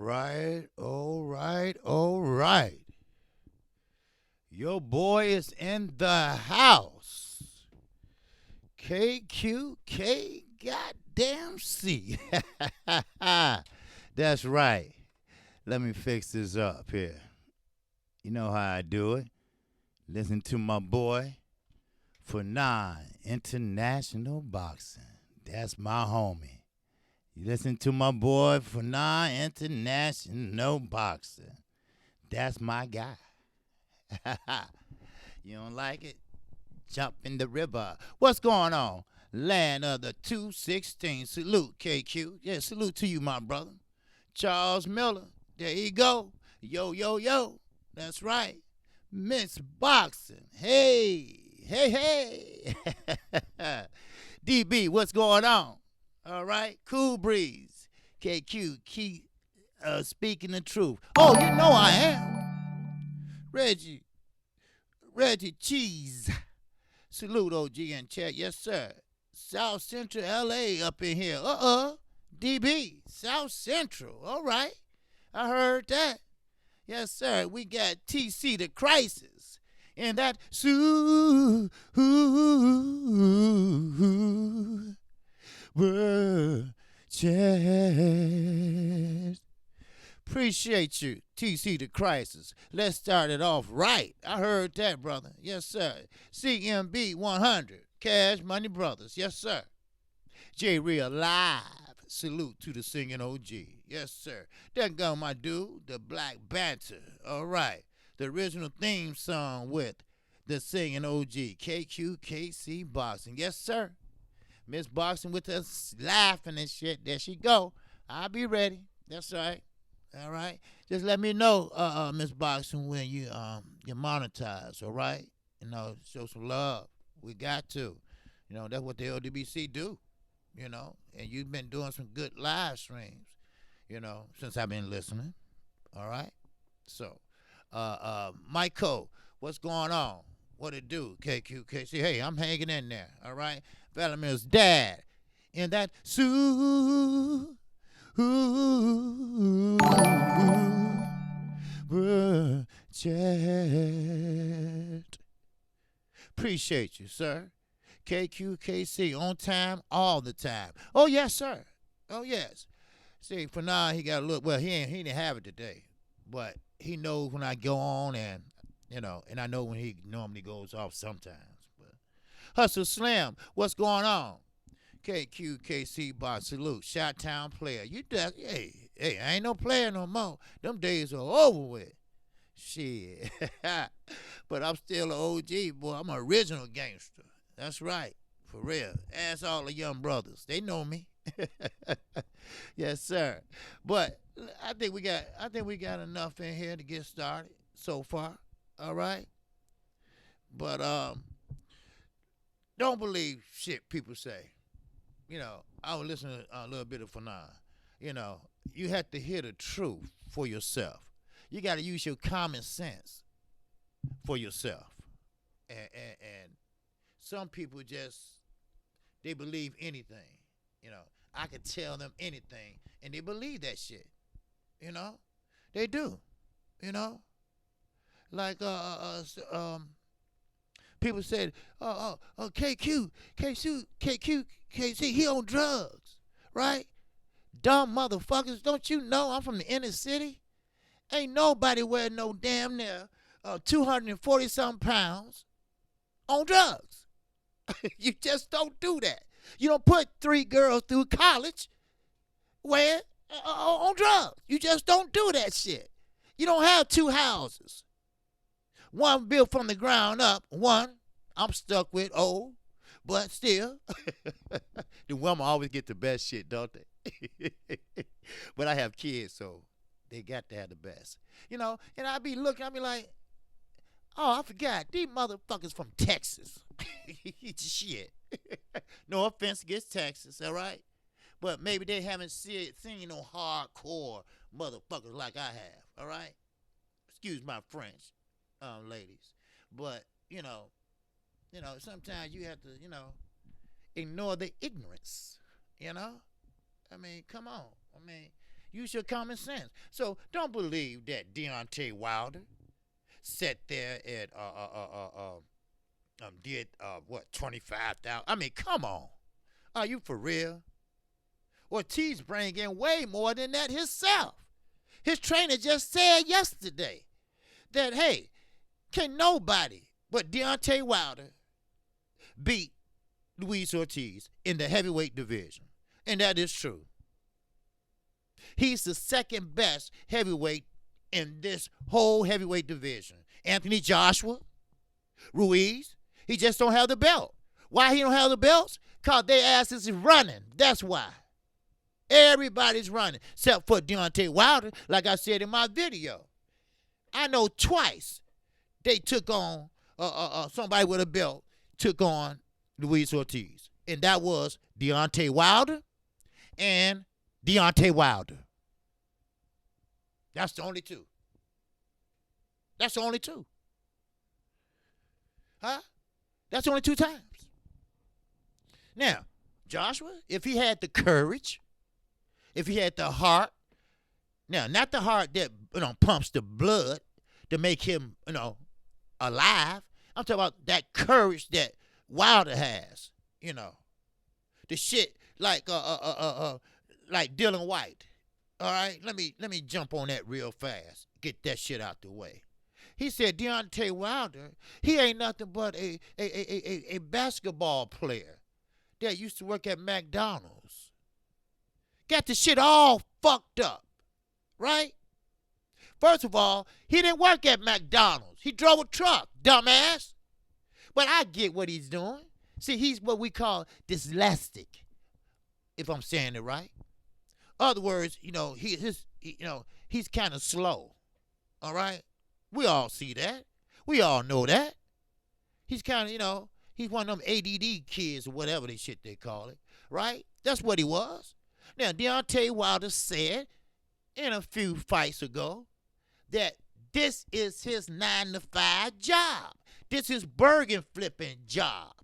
right, all right, all right. Your boy is in the house. KQK goddamn C. That's right. Let me fix this up here. You know how I do it. Listen to my boy for 9 International Boxing. That's my homie. You listen to my boy for 9 International Boxing. That's my guy. You don't like it? Jump in the river. What's going on? Land of the 216. Salute, KQ. Yeah, salute to you, my brother. Charles Miller. There you go. Yo, yo, yo. That's right. Miss Boxing. Hey, hey, hey. DB, what's going on? All right. Cool breeze. KQ, keep speaking the truth. Oh, you know I am. Reggie Cheese. Salute, OG in chat. Yes, sir. South Central LA up in here. DB. South Central. All right. I heard that. Yes, sir. We got TC the Crisis. And that chest. Appreciate you, TC the Crisis. Let's start it off right. I heard that, brother. Yes, sir. CMB 100. Cash Money Brothers. Yes, sir. J Real Live. Salute to the singing OG. Yes, sir. There go my dude, the Black Banter. All right. The original theme song with the singing OG. KQKC Boxing. Yes, sir. Miss Boxing with us laughing and shit. There she go. I'll be ready. That's right. All right. Just let me know, Miss Boxing, when you get monetized, all right? You know, show some love. We got to. You know, that's what the LDBC do, you know. And you've been doing some good live streams, you know, since I've been listening. All right? So, Michael, what's going on? What it do, KQKC? Hey, I'm hanging in there, all right? Valamir's dad in that suit. Chat. Appreciate you, sir. KQKC on time, all the time. Oh yes, sir. Oh yes. See, for now he got a look. Well, he didn't have it today, but he knows when I go on, and you know, and I know when he normally goes off sometimes. But Hustle Slim, what's going on? KQKC box salute. Shot Town player. You just hey, I ain't no player no more. Them days are over with. Shit. But I'm still an OG, boy. I'm an original gangster. That's right. For real. Ask all the young brothers. They know me. Yes, sir. But I think we got enough in here to get started so far. All right? But don't believe shit people say. You know, I was listening to a little bit of Fanon. You know, you have to hear the truth for yourself. You got to use your common sense for yourself. And some people they believe anything. You know, I could tell them anything, and they believe that shit. You know, they do. You know, like people said, KC, he on drugs, right? Dumb motherfuckers, don't you know I'm from the inner city? Ain't nobody wearing no damn near 240-something pounds on drugs. You just don't do that. You don't put 3 girls through college wearing on drugs. You just don't do that shit. You don't have 2 houses. One built from the ground up. One I'm stuck with old, but still. The women always get the best shit, don't they? But I have kids, so they got to have the best. You know, and I be like, oh, I forgot. These motherfuckers from Texas. Shit. No offense against Texas, all right? But maybe they haven't seen no hardcore motherfuckers like I have, all right? Excuse my French, ladies. But, you know, sometimes you have to, ignore the ignorance, you know? I mean, come on. I mean, Use your common sense. So don't believe that Deontay Wilder sat there and did what 25,000. I mean, come on, are you for real? Ortiz bring in way more than that himself. His trainer just said yesterday that, hey, can nobody but Deontay Wilder beat Luis Ortiz in the heavyweight division. And that is true. He's the second best heavyweight in this whole heavyweight division. Anthony Joshua, Ruiz, he just don't have the belt. Why he don't have the belts? Because their asses is running. That's why. Everybody's running, except for Deontay Wilder, like I said in my video. I know twice they took on somebody with a belt, took on Luis Ortiz. And that was Deontay Wilder and Deontay Wilder. That's the only two. That's the only two. Huh? That's only 2 times. Now, Joshua, if he had the courage, if he had the heart, now, not the heart that, pumps the blood to make him, alive. I'm talking about that courage that Wilder has, The shit like Dillian Whyte. All right? Let me jump on that real fast. Get that shit out the way. He said Deontay Wilder, he ain't nothing but a basketball player that used to work at McDonald's. Got the shit all fucked up, right? First of all, he didn't work at McDonald's. He drove a truck, dumbass. But I get what he's doing. See, he's what we call dyslexic, if I'm saying it right. Other words, he's kind of slow, all right? We all see that. We all know that. He's kind of, he's one of them ADD kids or whatever they shit they call it, right? That's what he was. Now, Deontay Wilder said in a few fights ago that this is his 9-to-5 job. This is burger flipping job,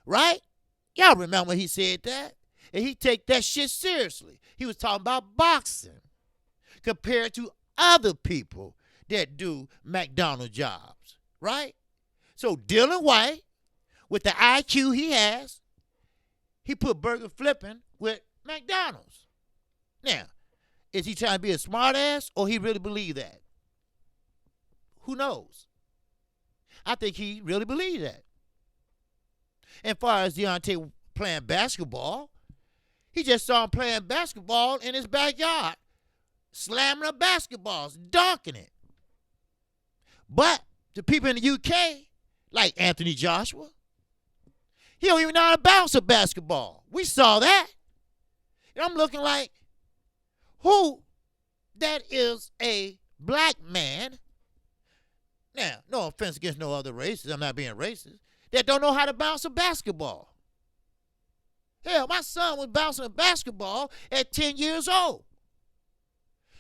right? Y'all remember he said that? And he take that shit seriously. He was talking about boxing compared to other people that do McDonald's jobs, right? So Dillian Whyte, with the IQ he has, he put burger flipping with McDonald's. Now, is he trying to be a smart ass or he really believe that? Who knows? I think he really believed that. As far as Deontay playing basketball, he just saw him playing basketball in his backyard, slamming the basketballs, dunking it. But the people in the UK, like Anthony Joshua, he don't even know how to bounce a basketball. We saw that. And I'm looking like, who that is a black man, now, no offense against no other races, I'm not being racist, that don't know how to bounce a basketball. Hell, my son was bouncing a basketball at 10 years old.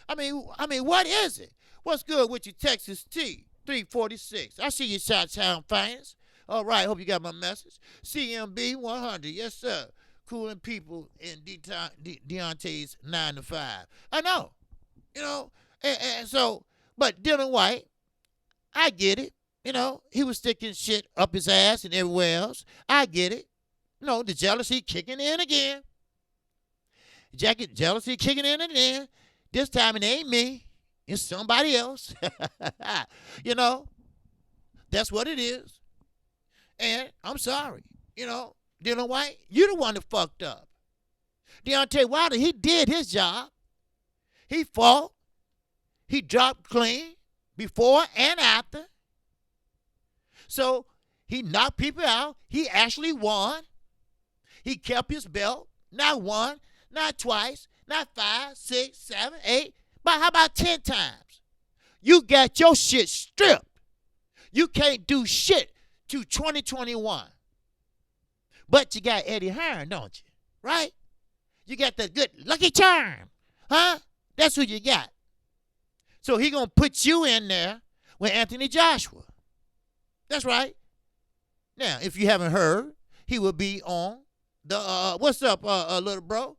I mean, what is it? What's good with your Texas T? 346. I see your Shot-Town fans. All right, hope you got my message. CMB 100. Yes, sir. Cooling people in Deontay's 9-to-5. I know. And so, but Dillian Whyte, I get it. He was sticking shit up his ass and everywhere else. I get it. The jealousy kicking in again. Jealousy kicking in again. This time it ain't me. It's somebody else. That's what it is. And I'm sorry. Dillian Whyte, you the one that fucked up. Deontay Wilder, he did his job. He fought. He dropped clean before and after. So he knocked people out. He actually won. He kept his belt. Not one, not twice, not 5, 6, 7, 8, but how about 10 times? You got your shit stripped. You can't do shit to 2021. But you got Eddie Hearn, don't you? Right? You got the good Lucky Charm. Huh? That's who you got. So he going to put you in there with Anthony Joshua. That's right. Now, if you haven't heard, he will be on the, what's up, little bro?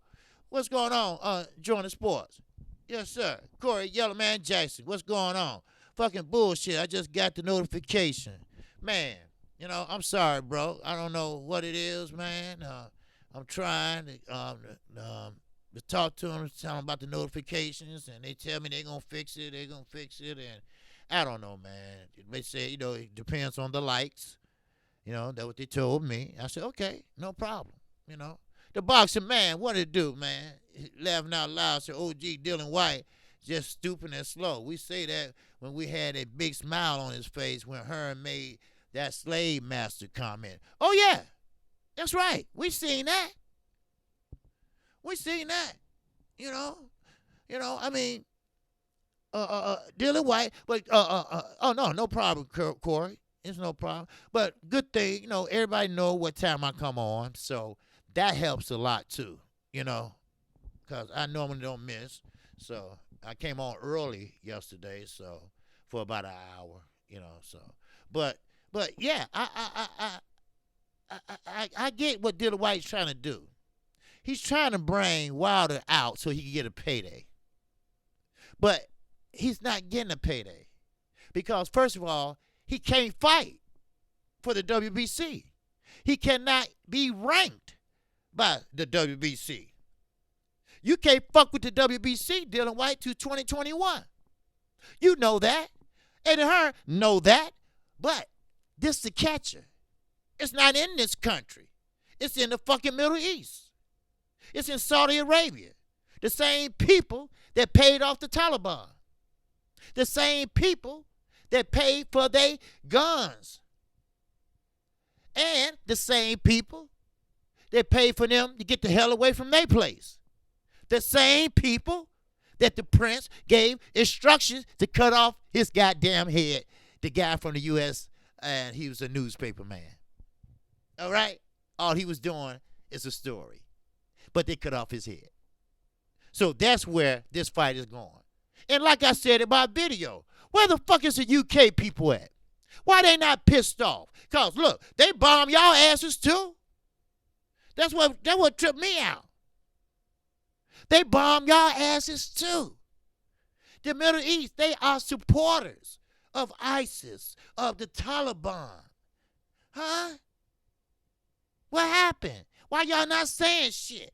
What's going on, Joining Sports? Yes, sir. Corey Yellow Man Jackson. What's going on? Fucking bullshit. I just got the notification. Man, I'm sorry, bro. I don't know what it is, man. I'm trying to talk to them, tell them about the notifications, and they tell me they're going to fix it. They're going to fix it, and I don't know, man. They say, it depends on the likes. That's what they told me. I said, okay, no problem, The boxing man, what it do, man? Laughing out loud, said, OG Dillian Whyte, just stupid and slow. We say that when we had a big smile on his face when Hearn made that slave master comment. Oh, yeah, that's right. We seen that. I mean, Dillian Whyte, but, no problem, Corey. It's no problem. But good thing, everybody know what time I come on, so that helps a lot too, because I normally don't miss. So I came on early yesterday, so for about an hour, so. But yeah, I get what Dillian Whyte's trying to do. He's trying to bring Wilder out so he can get a payday. But he's not getting a payday because, first of all, he can't fight for the WBC. He cannot be ranked by the WBC. You can't fuck with the WBC, Dillian Whyte, to 2021. You know that. Eddie Hearn know that. But this the catcher. It's not in this country. It's in the fucking Middle East. It's in Saudi Arabia. The same people that paid off the Taliban. The same people that paid for their guns. And the same people that paid for them to get the hell away from their place. The same people that the prince gave instructions to cut off his goddamn head. The guy from the U.S., and he was a newspaper man. All right? All he was doing is a story. But they cut off his head. So that's where this fight is going. And like I said in my video, where the fuck is the UK people at? Why they not pissed off? Because, look, they bomb y'all asses too. That's what tripped me out. They bomb y'all asses too. The Middle East, they are supporters of ISIS, of the Taliban. Huh? What happened? Why y'all not saying shit?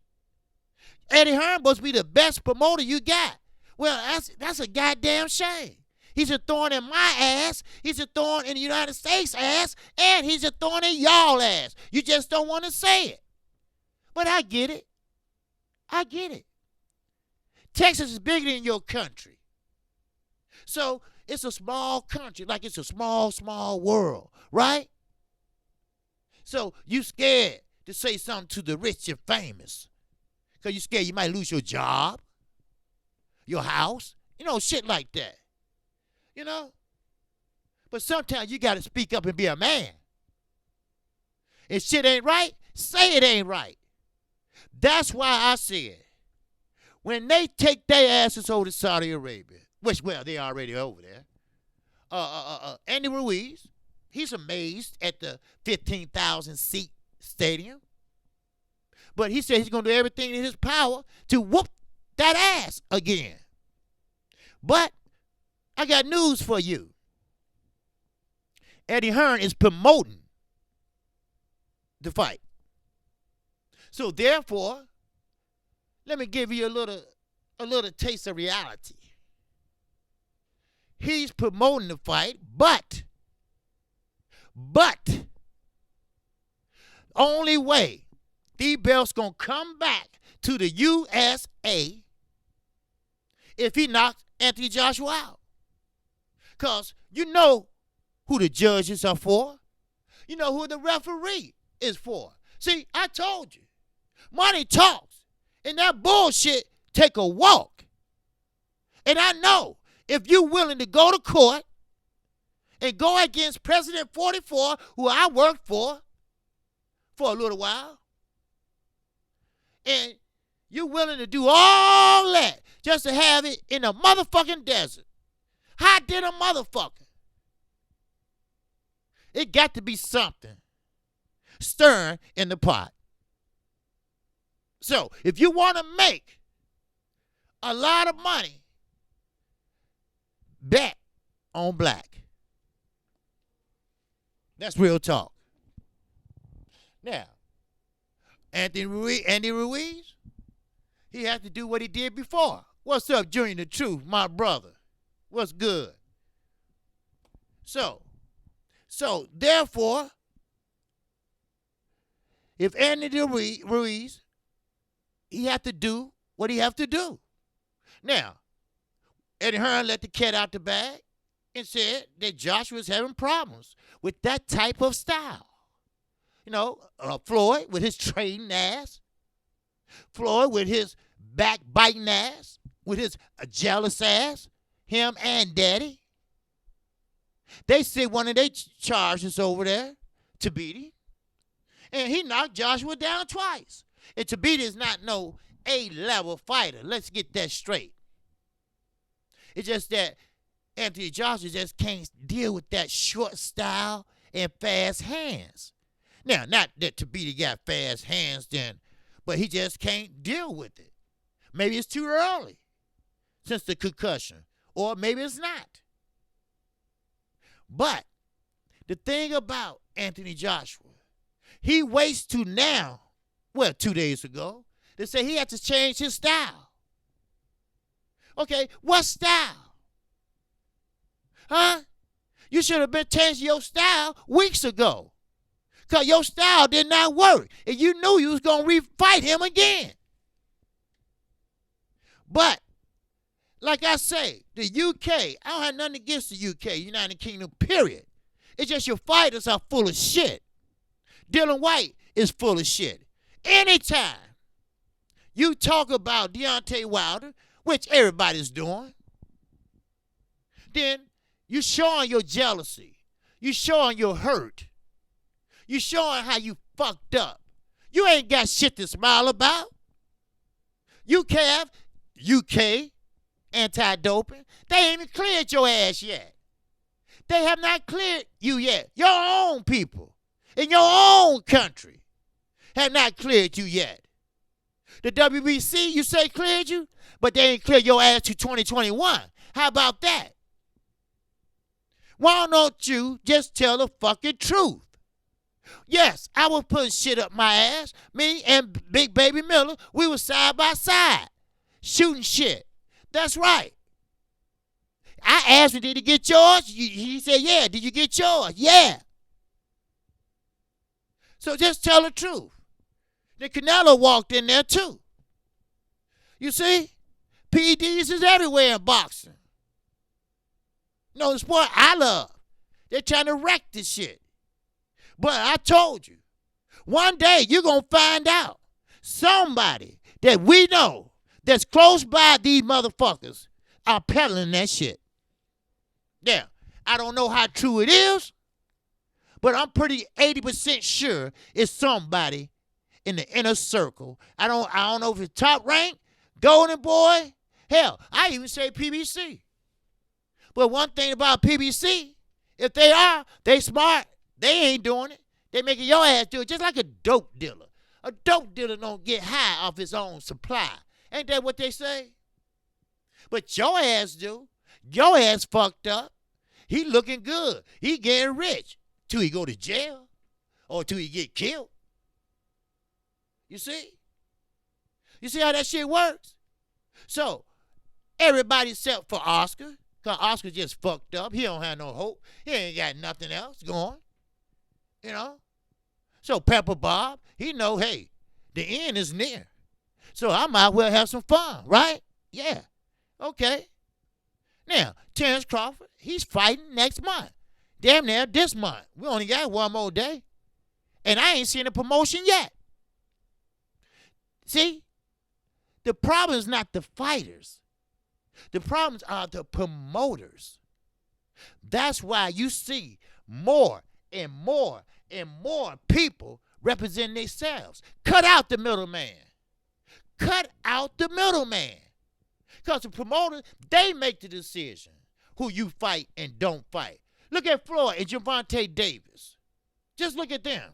Eddie Hearn must be the best promoter you got. Well, that's a goddamn shame. He's a thorn in my ass. He's a thorn in the United States ass. And he's a thorn in y'all ass. You just don't want to say it. But I get it. I get it. Texas is bigger than your country. So it's a small country, like it's a small, small world, right? So you scared to say something to the rich and famous. Because you scared you might lose your job, your house, shit like that. But sometimes you got to speak up and be a man. If shit ain't right, say it ain't right. That's why I said, when they take their asses over to Saudi Arabia, which, well, they're already over there, Andy Ruiz, he's amazed at the 15,000-seat stadium. But he said he's going to do everything in his power to whoop that ass again. But I got news for you. Eddie Hearn is promoting the fight. So therefore, let me give you a little taste of reality. He's promoting the fight, but only way these belts gonna come back to the USA if he knocks Anthony Joshua out. Because you know who the judges are for. You know who the referee is for. See, I told you. Money talks. And that bullshit take a walk. And I know if you're willing to go to court and go against President 44, who I worked for a little while, and you're willing to do all that just to have it in a motherfucking desert. Hot than a motherfucker. It got to be something stirring in the pot. So, if you want to make a lot of money bet on black. That's real talk. Now, Andy Ruiz, he had to do what he did before. What's up, Junior the Truth, my brother? What's good? So therefore, if Andy Ruiz, he had to do what he have to do. Now, Eddie Hearn let the cat out the bag and said that Joshua was having problems with that type of style. You know, Floyd with his trading ass, Floyd with his backbiting ass, with his jealous ass, him and Daddy. They said one of their charges over there, Tabiti, and he knocked Joshua down twice. And Tabiti is not no A-level fighter. Let's get that straight. It's just that Anthony Joshua just can't deal with that short style and fast hands. Now, not that Tabiti got fast hands then, but he just can't deal with it. Maybe it's too early since the concussion, or maybe it's not. But the thing about Anthony Joshua, he waits to now, 2 days ago, to say he had to change his style. Okay, what style? Huh? You should have been changing your style weeks ago. Because your style did not work. And you knew you was going to refight him again. But, like I say, the UK, I don't have nothing against the UK, United Kingdom, period. It's just your fighters are full of shit. Dillian Whyte is full of shit. Anytime you talk about Deontay Wilder, which everybody's doing, then you're showing your jealousy. You're showing your hurt. You're showing how you fucked up. You ain't got shit to smile about. UK, anti-doping, they ain't even cleared your ass yet. They have not cleared you yet. Your own people in your own country have not cleared you yet. The WBC, you say cleared you, but they ain't cleared your ass to 2021. How about that? Why don't you just tell the fucking truth? Yes, I was putting shit up my ass. Me and Big Baby Miller, we were side by side, shooting shit. That's right. I asked him, did he get yours? He said, yeah. Did you get yours? Yeah. So just tell the truth. The Canelo walked in there too. You see? PEDs is everywhere in boxing. No, the sport I love. They're trying to wreck this shit. But I told you, one day you're going to find out somebody that we know that's close by these motherfuckers are peddling that shit. Yeah, I don't know how true it is, but I'm pretty 80% sure it's somebody in the inner circle. I don't know if it's top rank, Golden Boy. Hell, I even say PBC. But one thing about PBC, if they smart. They ain't doing it. They making your ass do it just like a dope dealer. A dope dealer don't get high off his own supply. Ain't that what they say? But your ass do. Your ass fucked up. He looking good. He getting rich. Till he go to jail. Or till he get killed. You see? You see how that shit works? So, everybody except for Oscar. Because Oscar just fucked up. He don't have no hope. He ain't got nothing else going. You know? So Pepper Bob, he know, hey, the end is near. So I might well have some fun, right? Yeah. Okay. Now, Terence Crawford, he's fighting next month. Damn near this month. We only got one more day. And I ain't seen a promotion yet. See? The problem is not the fighters. The problems are the promoters. That's why you see more and more and more people represent themselves. Cut out the middleman. Cut out the middleman. Because the promoters, they make the decision who you fight and don't fight. Look at Floyd and Gervonta Davis. Just look at them.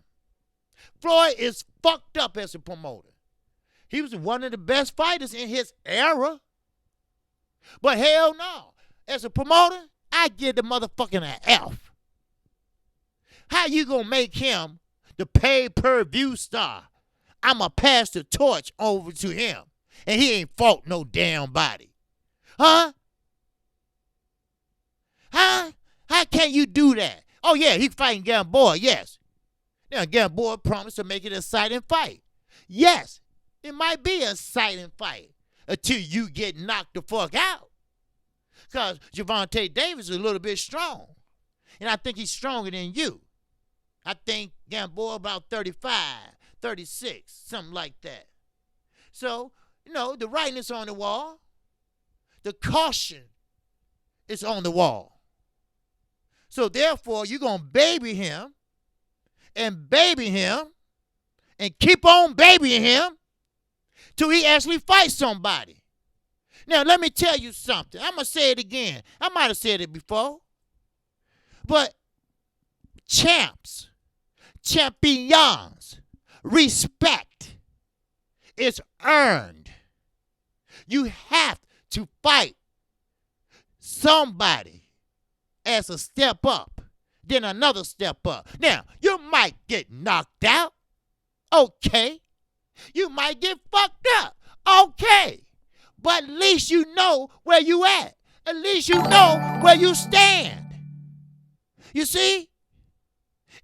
Floyd is fucked up as a promoter. He was one of the best fighters in his era. But hell no. as a promoter, I give the motherfucking an F. How you gonna make him the pay-per-view star? I'ma pass the torch over to him, and he ain't fought no damn body. Huh? Huh? How can you do that? Oh, yeah, he fighting Gamboa, yes. Now, Gamboa promised to make it an exciting fight. Yes, it might be an exciting fight until you get knocked the fuck out. Because Gervonta Davis is a little bit strong. And I think he's stronger than you. I think Gamboa about 35, 36, something like that. So, the writing is on the wall. The caution is on the wall. So, therefore, you're going to baby him and keep on babying him till he actually fights somebody. Now, let me tell you something. I'm going to say it again. I might have said it before. But champions, respect is earned. You have to fight somebody as a step up, then another step up. Now, you might get knocked out. Okay. You might get fucked up. Okay. But at least you know where you at. At least you know where you stand. You see?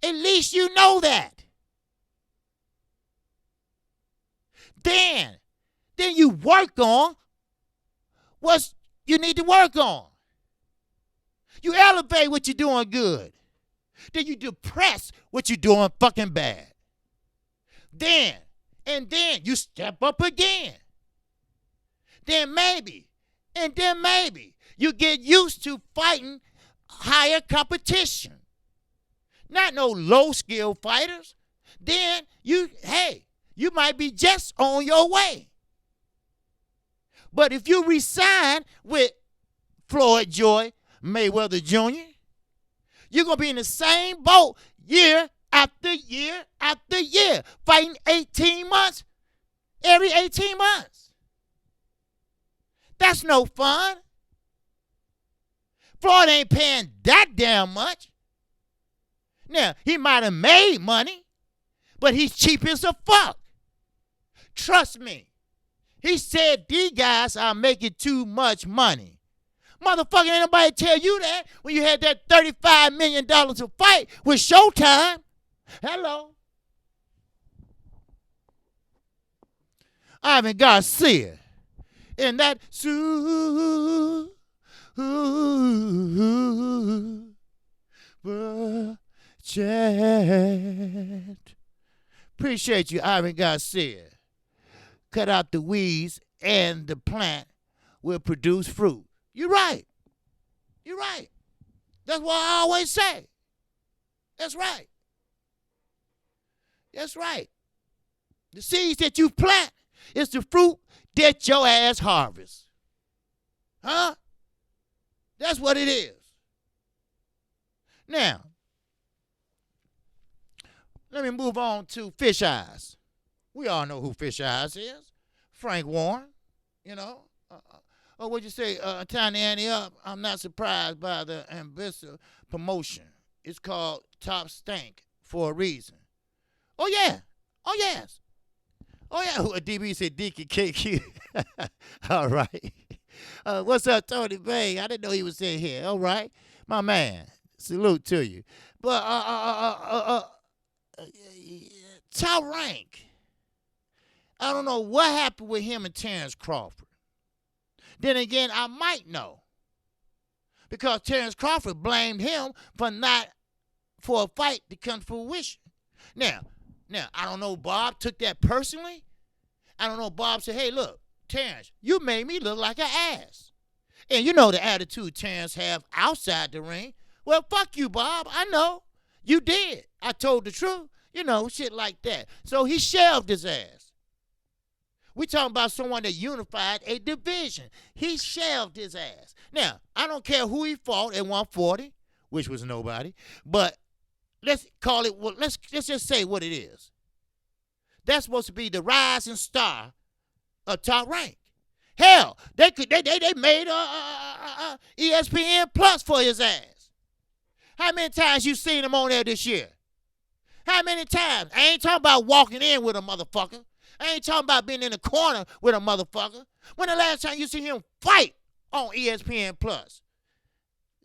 At least you know that. Then you work on what you need to work on. You elevate what you're doing good. Then you depress what you're doing fucking bad. Then you step up again. Then maybe you get used to fighting higher competition. Not no low-skill fighters. Then you might be just on your way. But if you resign with Floyd Mayweather Jr., you're going to be in the same boat year after year after year, fighting 18 months, every 18 months. That's no fun. Floyd ain't paying that damn much. Now, he might have made money, but he's cheap as a fuck. Trust me. He said these guys are making too much money. Motherfucker, ain't nobody tell you that when you had that $35 million to fight with Showtime. Hello. Mikey Garcia. And that chat. Appreciate you, Mikey Garcia. Cut out the weeds and the plant will produce fruit. You're right. You're right. That's what I always say. That's right. That's right. The seeds that you plant is the fruit that your ass harvests. Huh? That's what it is. Now, let me move on to Fish Eyes. We all know who Fish Eyes is. Frank Warren, what'd you say? Tying Annie up. I'm not surprised by the ambitious promotion. It's called Top Stank for a reason. Oh, yeah. Oh, yes. Oh, yeah. DB said DKQ. All right. What's up, Tony Bay? I didn't know he was in here. All right. My man. Salute to you. But top rank. I don't know what happened with him and Terence Crawford. Then again, I might know. Because Terence Crawford blamed him for a fight to come to fruition. Now, I don't know Bob took that personally. I don't know Bob said, hey, look, Terence, you made me look like an ass. And you know the attitude Terence have outside the ring. Well, fuck you, Bob. I know. You did. I told the truth. Shit like that. So he shelved his ass. We talking about someone that unified a division. He shelved his ass. Now, I don't care who he fought at 140, which was nobody, but let's call it, let's just say what it is. That's supposed to be the rising star of Top Rank. Hell, they made ESPN Plus for his ass. How many times you seen him on there this year? How many times? I ain't talking about walking in with a motherfucker. I ain't talking about being in the corner with a motherfucker. When the last time you see him fight on ESPN Plus?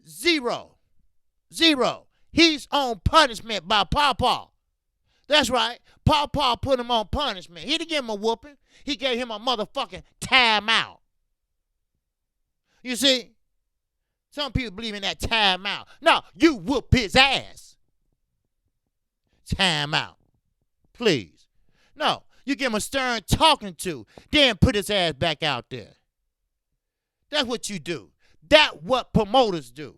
Zero. He's on punishment by Pawpaw. That's right. Pawpaw put him on punishment. He didn't give him a whooping. He gave him a motherfucking timeout. You see? Some people believe in that timeout. No, you whoop his ass. Timeout. Please. No, you give him a stern talking to, then put his ass back out there. That's what you do. That's what promoters do.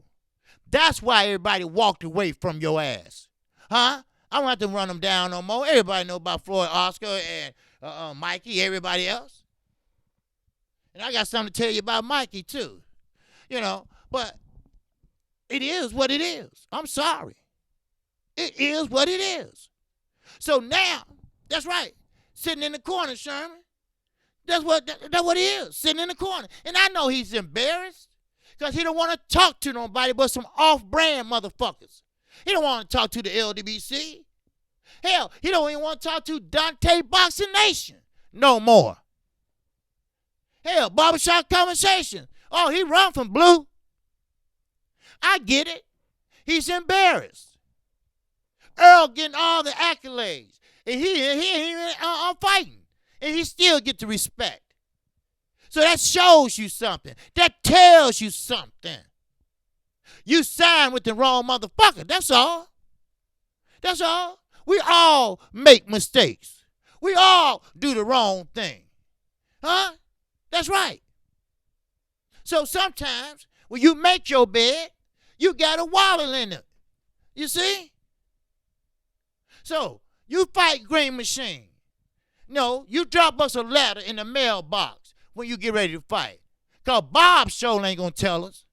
That's why everybody walked away from your ass. Huh? I don't have to run them down no more. Everybody know about Floyd, Oscar, and Mikey, everybody else. And I got something to tell you about Mikey, too. You know, but it is what it is. I'm sorry. It is what it is. So now, that's right, sitting in the corner, Sherman. That's what he is, sitting in the corner. And I know he's embarrassed because he don't want to talk to nobody but some off-brand motherfuckers. He don't want to talk to the LDBC. Hell, he don't even want to talk to Dante Boxing Nation no more. Hell, barbershop conversation. Oh, he run from Blue. I get it. He's embarrassed. Earl getting all the accolades. And he fighting. And he still get the respect. So that shows you something. That tells you something. You signed with the wrong motherfucker. That's all. That's all. We all make mistakes. We all do the wrong thing. Huh? That's right. So sometimes when you make your bed, you got to waddle in it. You see? So you fight Green Machine. No, you drop us a letter in the mailbox when you get ready to fight. Because Bob sure ain't going to tell us.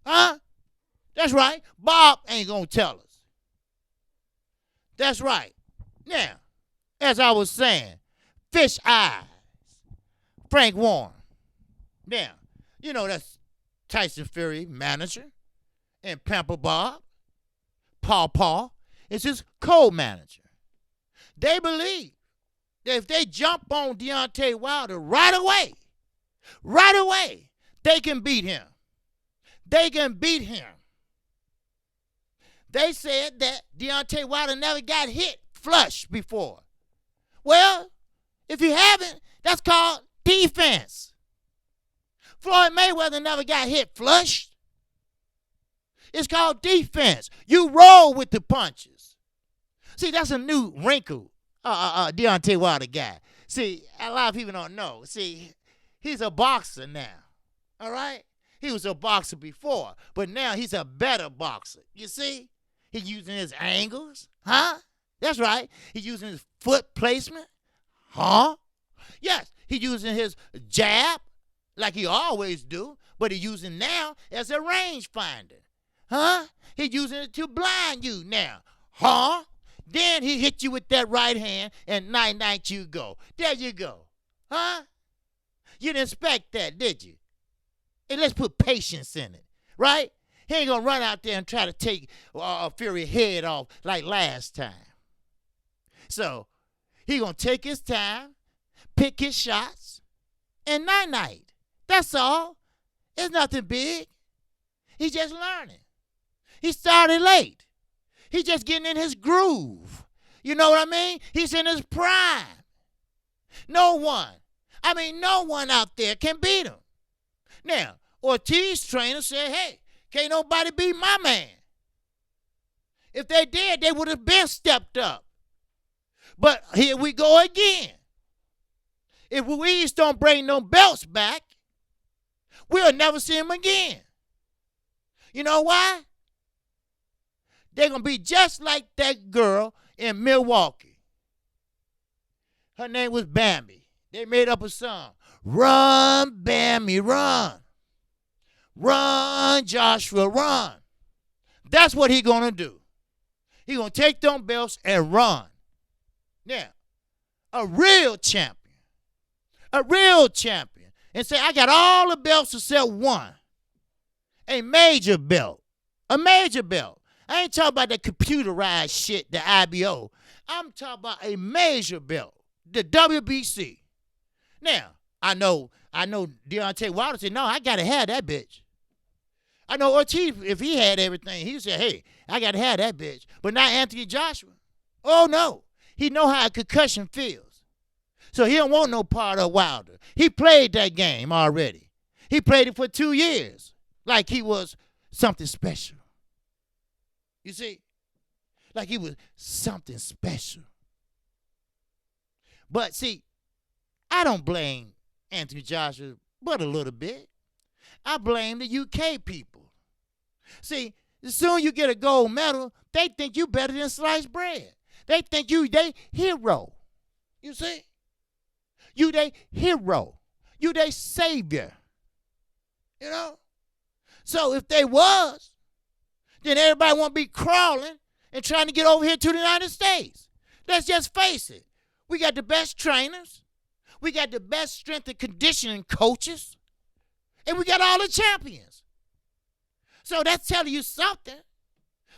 Huh? That's right. Bob ain't going to tell us. That's right. Now, as I was saying, Fish Eyes, Frank Warren. Now, you know that's Tyson Fury manager. And Pamper Bob, Paw is his co-manager. They believe that if they jump on Deontay Wilder right away, they can beat him. They can beat him. They said that Deontay Wilder never got hit flush before. Well, if you haven't, that's called defense. Floyd Mayweather never got hit flush. It's called defense. You roll with the punches. See, that's a new wrinkle Deontay Wilder got. See, a lot of people don't know. See, he's a boxer now. All right? He was a boxer before, but now he's a better boxer. You see? He's using his angles. Huh? That's right. He's using his foot placement. Huh? Yes, he's using his jab like he always do, but he's using now as a rangefinder. Huh? He's using it to blind you now. Huh? Then he hit you with that right hand, and night you go. There you go. Huh? You didn't expect that, did you? And let's put patience in it, right? He ain't going to run out there and try to take Fury head off like last time. So he going to take his time, pick his shots, and night. That's all. It's nothing big. He's just learning. He started late. He's just getting in his groove. You know what I mean? He's in his prime. No one out there can beat him. Now, Ortiz trainer said, hey, can't nobody beat my man. If they did, they would have been stepped up. But here we go again. If Ruiz don't bring no belts back, we'll never see him again. You know why? They're going to be just like that girl in Milwaukee. Her name was Bambi. They made up a song. Run, Bambi, run. Run, Joshua, run. That's what he going to do. He going to take them belts and run. Now, a real champion and say, I got all the belts except one. A major belt. A major belt. I ain't talking about the computerized shit, the IBO. I'm talking about a major belt, the WBC. Now, I know Deontay Wilder said, no, I got to have that bitch. I know Ortiz, if he had everything, he said, hey, I got to have that bitch. But not Anthony Joshua. Oh, no. He know how a concussion feels. So he don't want no part of Wilder. He played that game already. He played it for 2 years like he was something special. You see? Like he was something special. But see, I don't blame Anthony Joshua but a little bit. I blame the UK people. See, as soon as you get a gold medal, they think you better than sliced bread. They think they hero. You see? You they hero. You they savior. You know? So if they was, then everybody won't be crawling and trying to get over here to the United States. Let's just face it. We got the best trainers. We got the best strength and conditioning coaches. And we got all the champions. So that's telling you something.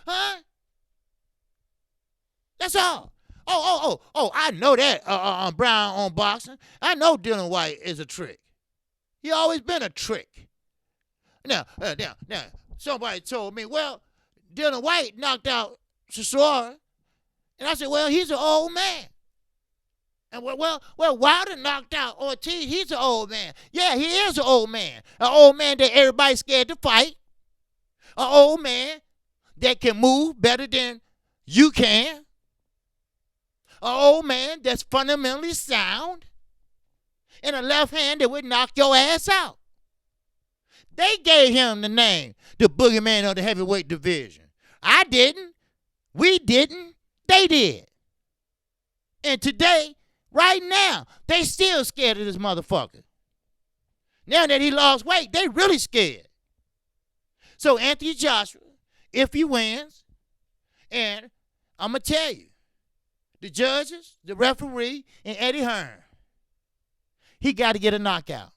Huh? That's all. Oh, I know that Brown on boxing. I know Dillian Whyte is a trick. He always been a trick. Now, somebody told me, well, Dillian Whyte knocked out Chisora. And I said, well, he's an old man. And well, Wilder knocked out Ortiz. He's an old man. Yeah, he is an old man. An old man that everybody's scared to fight. An old man that can move better than you can. An old man that's fundamentally sound. And a left hand that would knock your ass out. They gave him the name, the boogeyman of the heavyweight division. I didn't. We didn't. They did. And today, right now, they still scared of this motherfucker. Now that he lost weight, they really scared. So Anthony Joshua, if he wins, and I'm going to tell you, the judges, the referee, and Eddie Hearn, he got to get a knockout.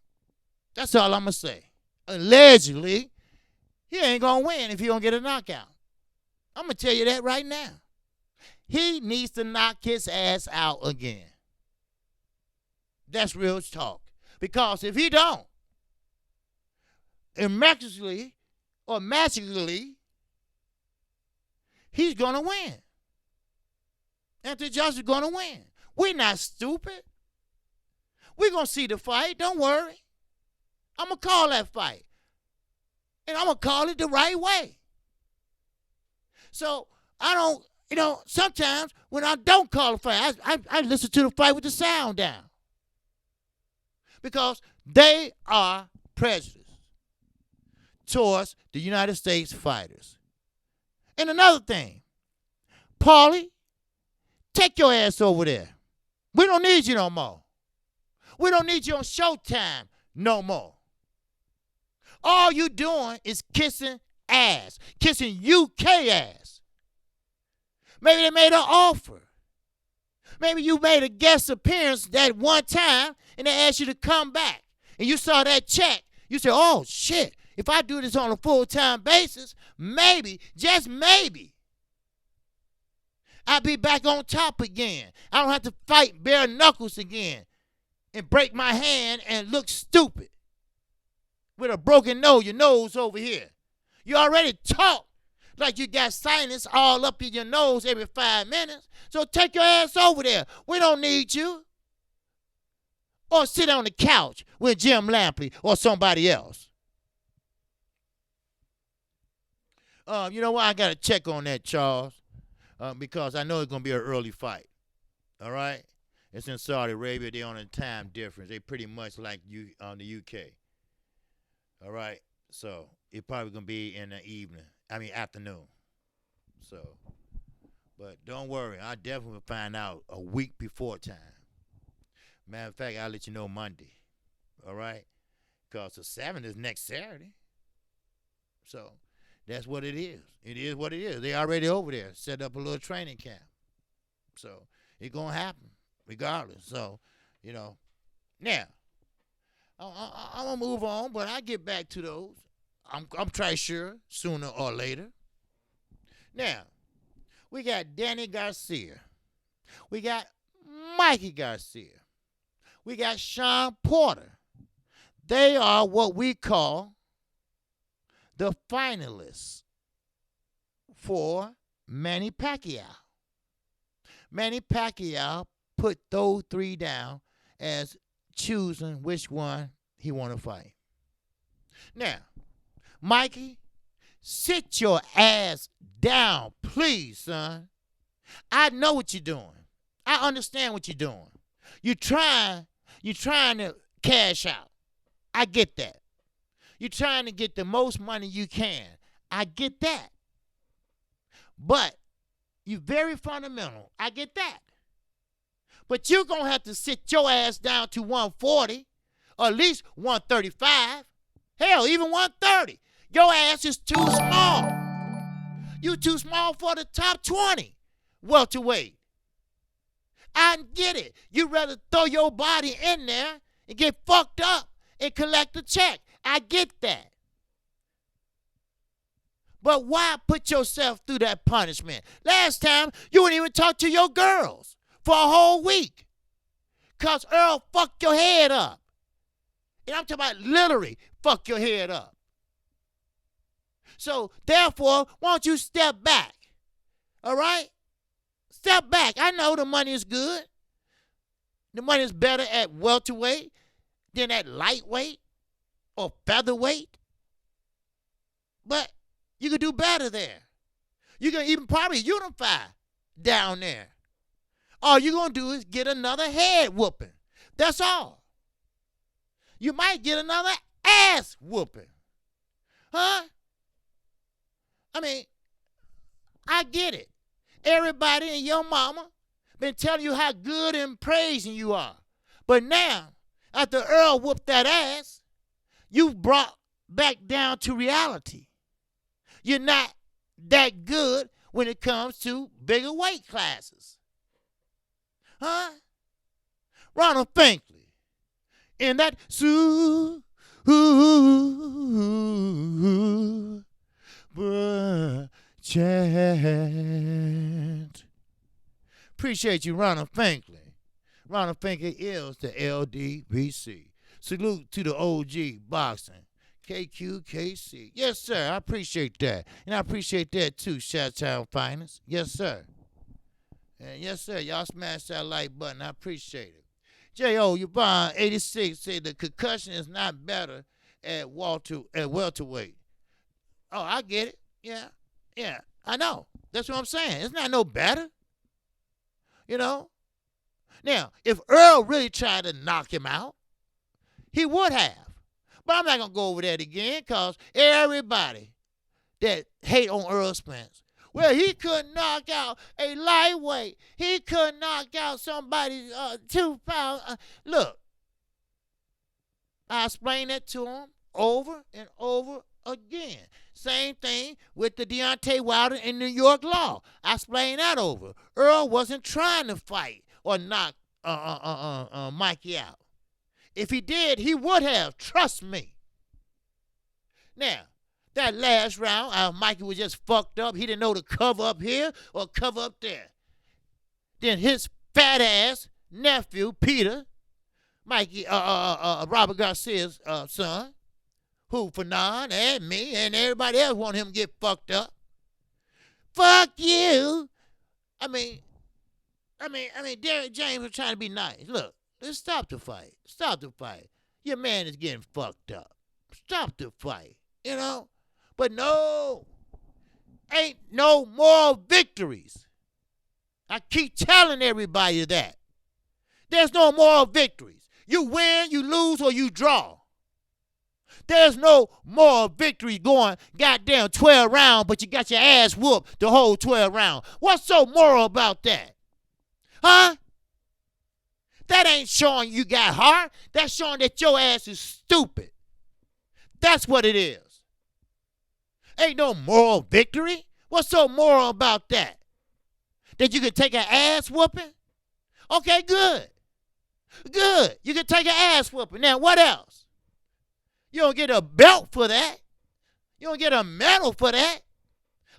That's all I'm going to say. Allegedly, he ain't going to win if he don't get a knockout. I'm going to tell you that right now. He needs to knock his ass out again. That's real talk. Because if he don't, miraculously or magically, he's going to win. Anthony Joshua's going to win. We're not stupid. We're going to see the fight. Don't worry. I'm going to call that fight. And I'm going to call it the right way. So I don't, sometimes when I don't call a fight, I listen to the fight with the sound down. Because they are prejudiced towards the United States fighters. And another thing, Paulie, take your ass over there. We don't need you no more. We don't need you on Showtime no more. All you doing is kissing ass, kissing UK ass. Maybe they made an offer. Maybe you made a guest appearance that one time and they asked you to come back. And you saw that check. You said, oh, shit, if I do this on a full-time basis, maybe, just maybe, I'll be back on top again. I don't have to fight bare knuckles again and break my hand and look stupid with a broken nose, your nose over here. You already talk like you got sinus all up in your nose every 5 minutes. So take your ass over there. We don't need you. Or sit on the couch with Jim Lampley or somebody else. You know what? I got to check on that, Charles, because I know it's going to be an early fight. All right? It's in Saudi Arabia. They're on a time difference. They pretty much like you on the UK. All right? So it's probably going to be in the afternoon. So, but don't worry. I definitely will find out a week before time. Matter of fact, I'll let you know Monday. All right? Because the 7th is next Saturday. So that's what it is. It is what it is. They already over there. Set up a little training camp. So it's going to happen regardless. So, Now, I'm gonna move on, but I get back to those. I'm try sure sooner or later. Now, we got Danny Garcia. We got Mikey Garcia. We got Sean Porter. They are what we call the finalists for Manny Pacquiao. Manny Pacquiao put those three down as choosing which one he want to fight. Now, Mikey, sit your ass down, please, son. I know what you're doing. I understand what you're doing. You're trying to cash out. I get that. You're trying to get the most money you can. I get that. But you're very fundamental. I get that. But you're going to have to sit your ass down to 140, or at least 135. Hell, even 130. Your ass is too small. You too small for the top 20 welterweight. I get it. You'd rather throw your body in there and get fucked up and collect a check. I get that. But why put yourself through that punishment? Last time, you wouldn't even talk to your girls for a whole week. Because Earl fucked your head up. And I'm talking about literally fuck your head up. So, therefore, why don't you step back? All right? Step back. I know the money is good. The money is better at welterweight than at lightweight or featherweight. But you could do better there. You can even probably unify down there. All you're going to do is get another head whooping. That's all. You might get another ass whooping. Huh? I mean, I get it. Everybody and your mama been telling you how good and praising you are. But now, after Earl whooped that ass, you brought back down to reality. You're not that good when it comes to bigger weight classes. Huh? Ronald Finkley in that chant. Appreciate you, Ronald Finkley. Ronald Finkley is the LDBC. Salute to the OG boxing. KQKC. Yes, sir. I appreciate that. And I appreciate that too, Chi-Town Finest. Yes, sir. And yes, sir. Y'all smash that like button. I appreciate it. J.O. Yvonne, 86, said the concussion is not better at welterweight. Oh, I get it. Yeah, I know. That's what I'm saying. It's not no better. You know? Now, if Earl really tried to knock him out, he would have. But I'm not going to go over that again because everybody that hate on Earl Spence, well, he couldn't knock out a lightweight. He couldn't knock out somebody 2 pounds. Look, I explained that to him over and over again. Same thing with the Deontay Wilder in New York law. I explained that over. Earl wasn't trying to fight or knock Mikey out. If he did, he would have. Trust me. Now, that last round, Mikey was just fucked up. He didn't know to cover up here or cover up there. Then his fat ass nephew, Peter, Mikey, Robert Garcia's son, who Fanon and me and everybody else want him to get fucked up. Fuck you. I mean, Derrick James was trying to be nice. Look. Let's stop the fight. Stop the fight. Your man is getting fucked up. Stop the fight. You know? But no. Ain't no more victories. I keep telling everybody that. There's no more victories. You win, you lose, or you draw. There's no more victory going goddamn 12 rounds, but you got your ass whooped the whole 12 rounds. What's so moral about that? Huh? That ain't showing you got heart. That's showing that your ass is stupid. That's what it is. Ain't no moral victory. What's so moral about that? That you can take an ass whooping? Okay, good. Good. You can take an ass whooping. Now, what else? You don't get a belt for that. You don't get a medal for that.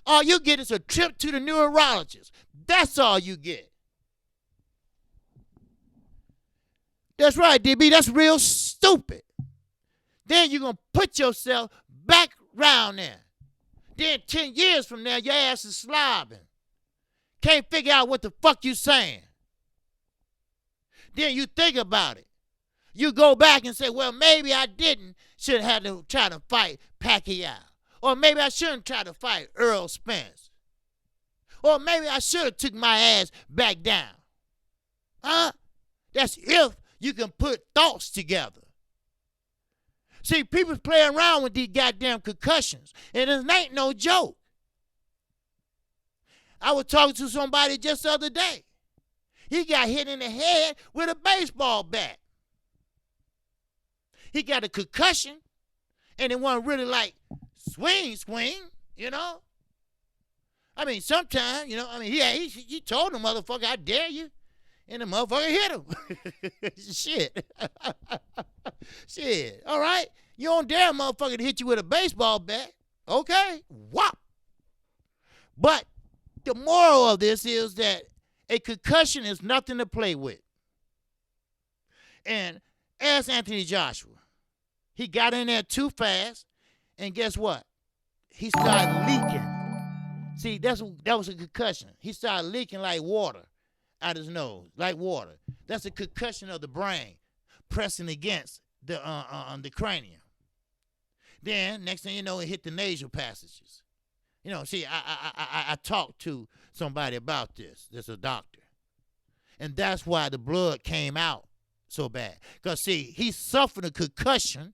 All you get is a trip to the neurologist. That's all you get. That's right, DB. That's real stupid. Then you're going to put yourself back round there. Then 10 years from now, your ass is slobbing. Can't figure out what the fuck you saying. Then you think about it. You go back and say, well, maybe I should have to try to fight Pacquiao. Or maybe I shouldn't try to fight Earl Spence. Or maybe I should have took my ass back down. Huh? That's if you can put thoughts together. See, people play around with these goddamn concussions, and it ain't no joke. I was talking to somebody just the other day. He got hit in the head with a baseball bat. He got a concussion, and it wasn't really like swing, you know. I mean, sometimes, you know, I mean, he told the motherfucker, I dare you. And the motherfucker hit him. Shit. Shit. All right. You don't dare a motherfucker to hit you with a baseball bat. Okay. Whop. But the moral of this is that a concussion is nothing to play with. And ask Anthony Joshua. He got in there too fast. And guess what? He started leaking. See, that was a concussion. He started leaking like water out his nose, like water. That's a concussion of the brain pressing against the cranium. Then, next thing you know, it hit the nasal passages. You know, see, I talked to somebody about this. There's a doctor. And that's why the blood came out so bad. Because, see, he suffered a concussion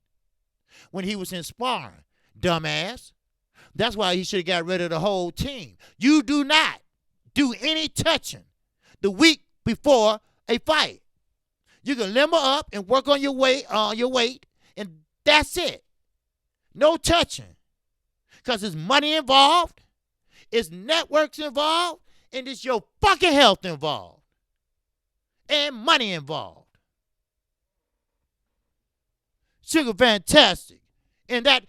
when he was in sparring. Dumbass. That's why he should have got rid of the whole team. You do not do any touching the week before a fight. You can limber up and work on your weight, and that's it. No touching. Because there's money involved, it's networks involved, and it's your fucking health involved. And money involved. Sugar Fantastic. And that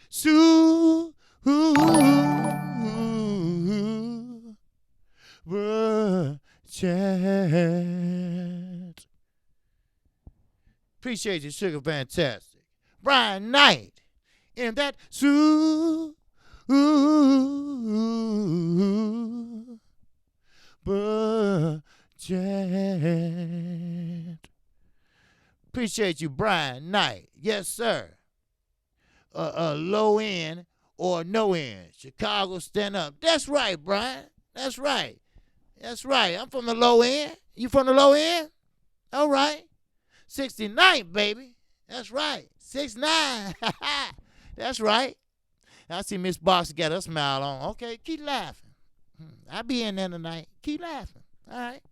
chat. Appreciate you, Sugar Fantastic. Brian Knight. And that chat. Appreciate you, Brian Knight. Yes, sir. Low end or no end. Chicago stand up. That's right, Brian. That's right. That's right. I'm from the low end. You from the low end? All right. 69, baby. That's right. 6'9". That's right. I see Miss Boxer got her smile on. Okay, keep laughing. I'll be in there tonight. Keep laughing. All right.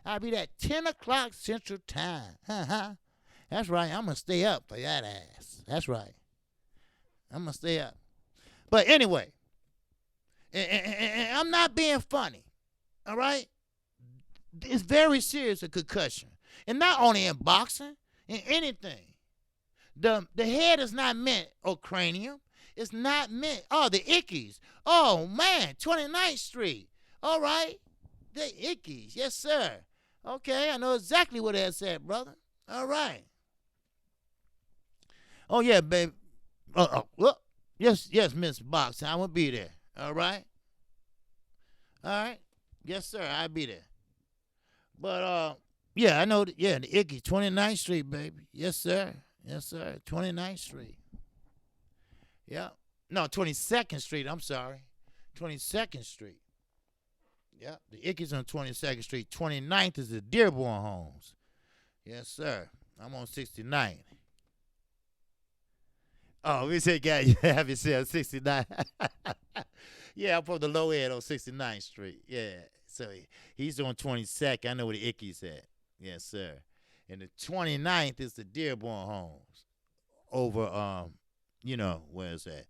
I'll be at 10 o'clock Central Time. That's right. I'm going to stay up for that ass. That's right. I'm going to stay up. But anyway, and I'm not being funny. All right? It's very serious, a concussion. And not only in boxing, in anything. The head is not meant, or cranium. It's not meant. Oh, the Ickies. Oh, man, 29th Street. All right. The Ickies. Yes, sir. Okay, I know exactly what that's at, brother. All right. Oh, yeah, baby. Yes, Miss Box. I will be there. All right. All right. Yes, sir. I'll be there. But, yeah, I know. Yeah, the Icky, 29th Street, baby. Yes, sir. Yes, sir. 29th Street. Yeah. No, 22nd Street. I'm sorry. 22nd Street. Yeah. The Icky's on 22nd Street. 29th is the Dearborn Homes. Yes, sir. I'm on 69th. Oh, we said, guy, you have yourself 69. Yeah, I'm from the low end on 69th Street. Yeah. So he's on 22nd. I know where the Icky's at. Yes, sir. And the 29th is the Dearborn Homes. Over, where is that?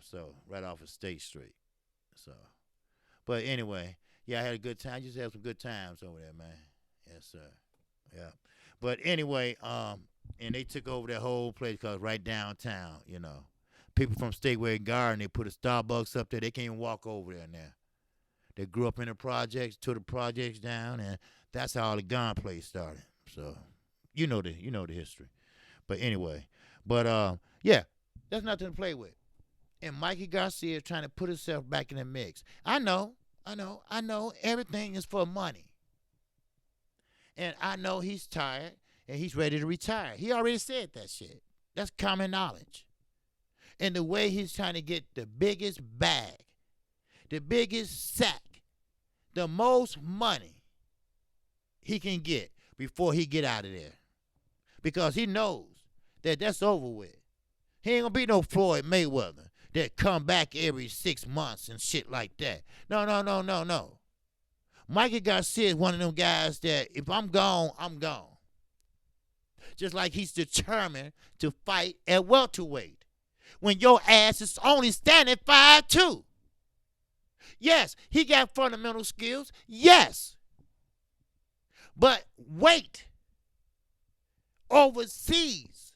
So right off of State Street. So, but anyway, yeah, I had a good time. Just had some good times over there, man. Yes, sir. Yeah. But anyway, And they took over that whole place because right downtown, you know. People from Stateway Garden, they put a Starbucks up there. They can't even walk over there now. They grew up in the projects, tore the projects down, and that's how the gun place started. So, you know the history. But anyway, yeah, that's nothing to play with. And Mikey Garcia is trying to put himself back in the mix. I know. Everything is for money. And I know he's tired and he's ready to retire. He already said that shit. That's common knowledge. And the way he's trying to get the biggest bag, the biggest sack, the most money he can get before he get out of there. Because he knows that that's over with. He ain't gonna be no Floyd Mayweather that come back every 6 months and shit like that. No. Mikey Garcia is one of them guys that if I'm gone, I'm gone. Just like he's determined to fight at welterweight. When your ass is only standing 5'2". Yes, he got fundamental skills. Yes. But weight oversees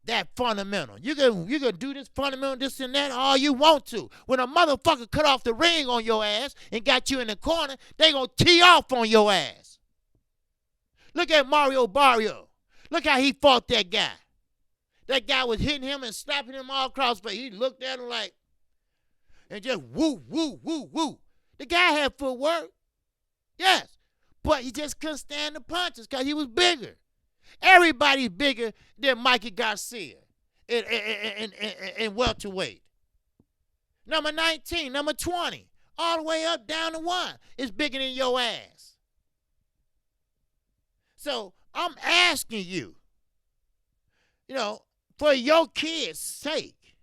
that fundamental. You can do this fundamental, this and that, all you want to. When a motherfucker cut off the ring on your ass and got you in the corner, they gonna tee off on your ass. Look at Mario Barrio. Look how he fought that guy. That guy was hitting him and slapping him all across the face. He looked at him like, and just woo, woo, woo, woo. The guy had footwork. Yes. But he just couldn't stand the punches because he was bigger. Everybody's bigger than Mikey Garcia in welterweight. Number 19, number 20, all the way up down to 1 is bigger than your ass. So I'm asking you, for your kids' sake,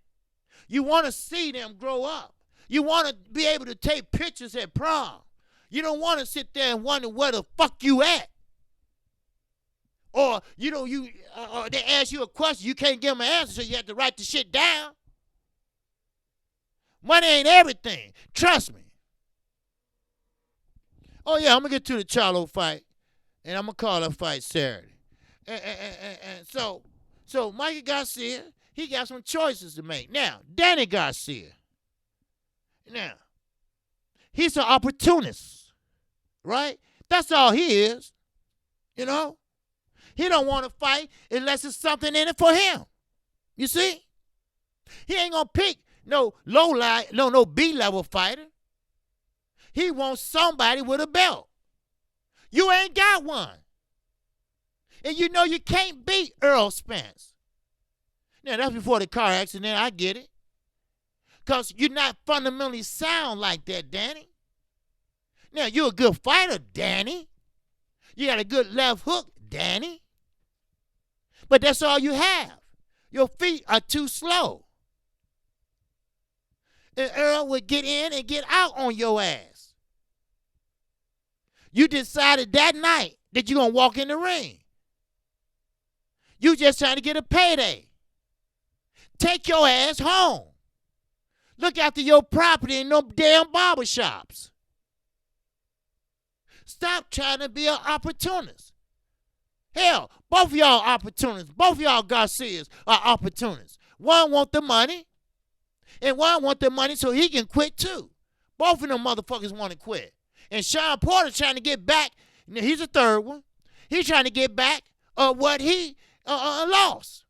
you want to see them grow up. You want to be able to take pictures at prom. You don't want to sit there and wonder where the fuck you at. Or, they ask you a question, you can't give them an answer, so you have to write the shit down. Money ain't everything. Trust me. Oh, yeah, I'm going to get to the Charlo fight, and I'm going to call that fight Saturday. And so Mikey Garcia, he got some choices to make. Now, Danny Garcia. Now, he's an opportunist, right? That's all he is, He don't want to fight unless there's something in it for him. You see? He ain't going to pick no no B-level fighter. He wants somebody with a belt. You ain't got one. And you can't beat Earl Spence. Now, that's before the car accident. I get it. Because you're not fundamentally sound like that, Danny. Now, you're a good fighter, Danny. You got a good left hook, Danny. But that's all you have. Your feet are too slow. And Earl would get in and get out on your ass. You decided that night that you're going to walk in the ring. You just trying to get a payday. Take your ass home. Look after your property in no damn barbershops. Stop trying to be an opportunist. Hell, both of y'all opportunists. Both of y'all Garcias are opportunists. One want the money, and one want the money so he can quit too. Both of them motherfuckers want to quit. And Sean Porter trying to get back. He's a third one. He's trying to get back what he lost.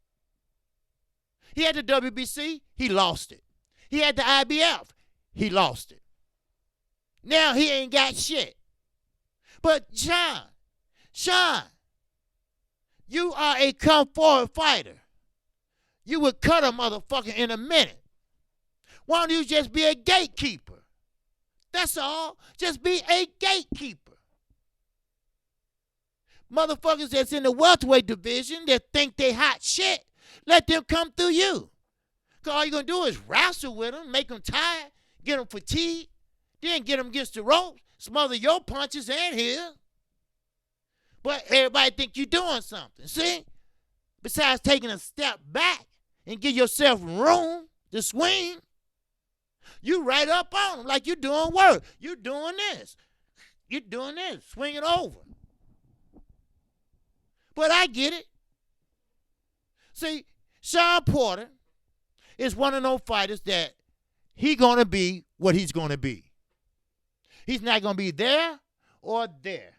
He had the WBC. He lost it. He had the IBF. He lost it. Now he ain't got shit. But Sean, you are a come-forward fighter. You would cut a motherfucker in a minute. Why don't you just be a gatekeeper? That's all. Just be a gatekeeper. Motherfuckers that's in the welterweight division that think they hot shit, let them come through you. Because all you're going to do is wrestle with them, make them tired, get them fatigued, then get them against the ropes, smother your punches and his. But everybody think you're doing something, see? Besides taking a step back and give yourself room to swing, you right up on them like you're doing work. You're doing this. You're doing this. Swing it over. But I get it. See, Sean Porter is one of those fighters that he going to be what he's going to be. He's not going to be there or there.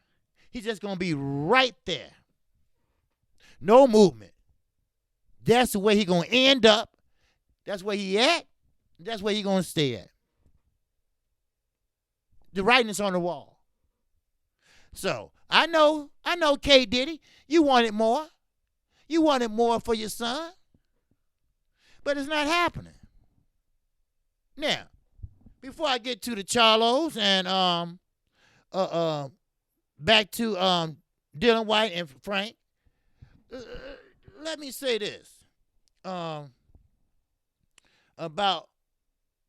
He's just going to be right there. No movement. That's the way he's going to end up. That's where he at. That's where he's going to stay at. The writing is on the wall. So, I know, K. Diddy, you wanted more. You wanted more for your son. But it's not happening. Now, before I get to the Charlos and back to Dillian Whyte and Frank, let me say this about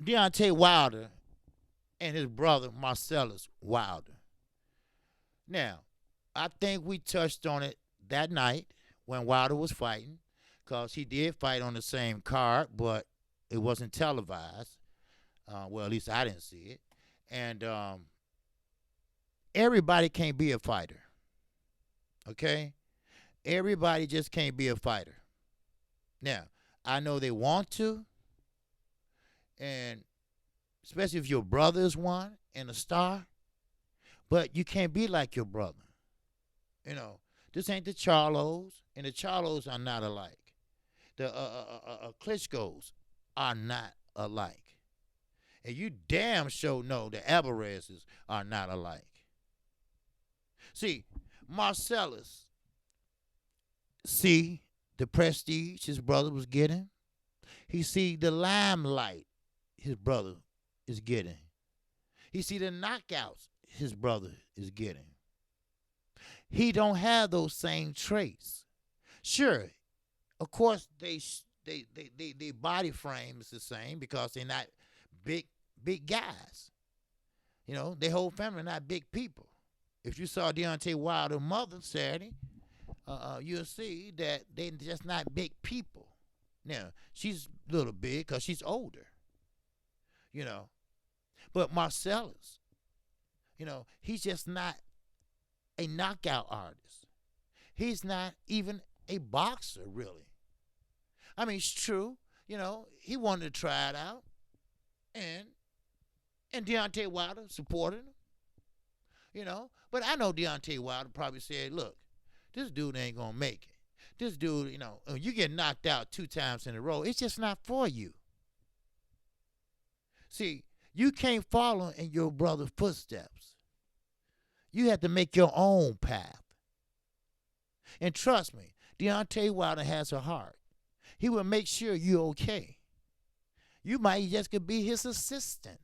Deontay Wilder and his brother Marcellus Wilder. Now, I think we touched on it that night when Wilder was fighting, because he did fight on the same card, but it wasn't televised. Well, at least I didn't see it. And everybody can't be a fighter. Okay? Everybody just can't be a fighter. Now, I know they want to, and especially if your brother is one and a star, but you can't be like your brother. You know, this ain't the Charlos, and the Charlos are not alike. The Klitschko's are not alike. And you damn sure know the Alvarez's are not alike. See, Marcellus, see the prestige his brother was getting. He see the limelight his brother is getting. He see the knockouts his brother is getting. He don't have those same traits. Sure, of course they body frame is the same because they're not big guys. You know, their whole family are not big people. If you saw Deontay Wilder's mother Saturday, you'll see that they're just not big people. Now, she's a little big because she's older, you know. But Marcellus, you know, he's just not a knockout artist. He's not even a boxer, really. I mean, it's true, you know, he wanted to try it out, and Deontay Wilder supported him, you know. But I know Deontay Wilder probably said, look, this dude ain't going to make it. This dude, you know, you get knocked out 2 times in a row, it's just not for you. See, you can't follow in your brother's footsteps. You have to make your own path. And trust me, Deontay Wilder has a heart. He will make sure you're okay. You might just could be his assistant.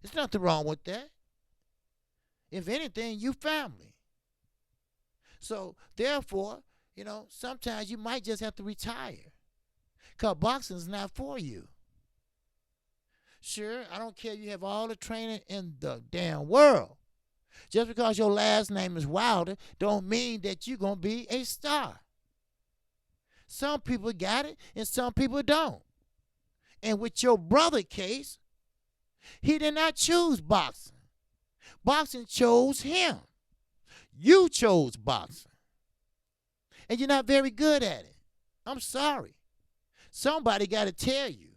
There's nothing wrong with that. If anything, you family. So, therefore, you know, sometimes you might just have to retire. Because boxing's not for you. Sure, I don't care if you have all the training in the damn world. Just because your last name is Wilder don't mean that you're going to be a star. Some people got it and some people don't. And with your brother case, he did not choose boxing. Boxing chose him. You chose boxing. And you're not very good at it. I'm sorry. Somebody got to tell you.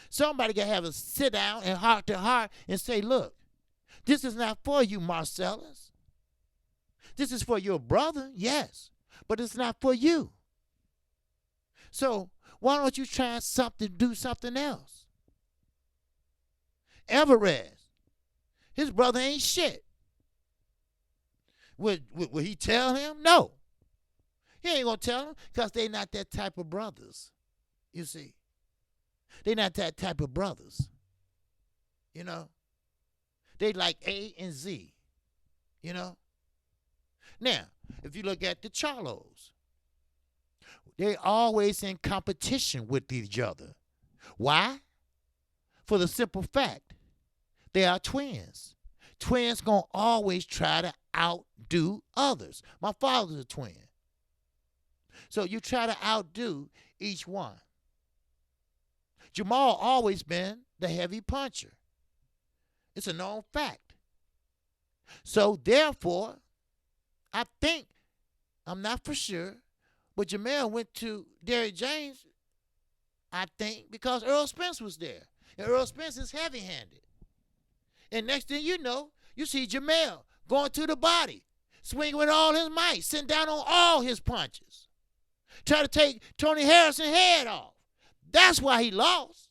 Somebody got to have a sit down and heart to heart and say, look, this is not for you, Marcellus. This is for your brother, yes, but it's not for you. So why don't you try do something else? Alvarez, his brother ain't shit. Would he tell him? No. He ain't going to tell him because they not that type of brothers, you see. They not that type of brothers, you know. They like A and Z, you know. Now, if you look at the Charlos, they always in competition with each other. Why? For the simple fact, they are twins. Twins gonna always try to outdo others. My father's a twin. So you try to outdo each one. Jamal always been the heavy puncher. It's a known fact. So therefore, I think, I'm not for sure, But Jamel went to Derrick James, I think, because Earl Spence was there. And Earl Spence is heavy-handed. And next thing you know, you see Jamel going to the body, swinging with all his might, sitting down on all his punches, trying to take Tony Harrison's head off. That's why he lost.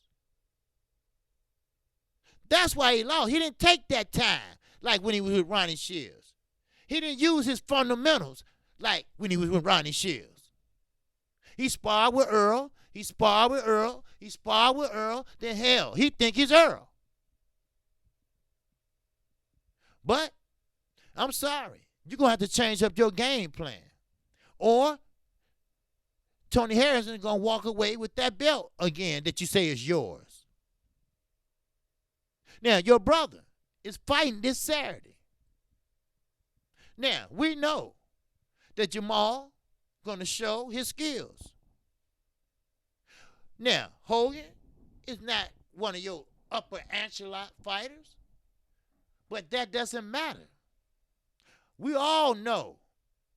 That's why he lost. He didn't take that time like when he was with Ronnie Shields. He didn't use his fundamentals like when he was with Ronnie Shields. He sparred with Earl. He sparred with Earl. He sparred with Earl. Then hell, he think he's Earl. But I'm sorry. You're going to have to change up your game plan. Or Tony Harrison is going to walk away with that belt again that you say is yours. Now, your brother is fighting this Saturday. Now, we know that Jamal going to show his skills. Now, Hogan is not one of your upper echelon fighters, but that doesn't matter. We all know.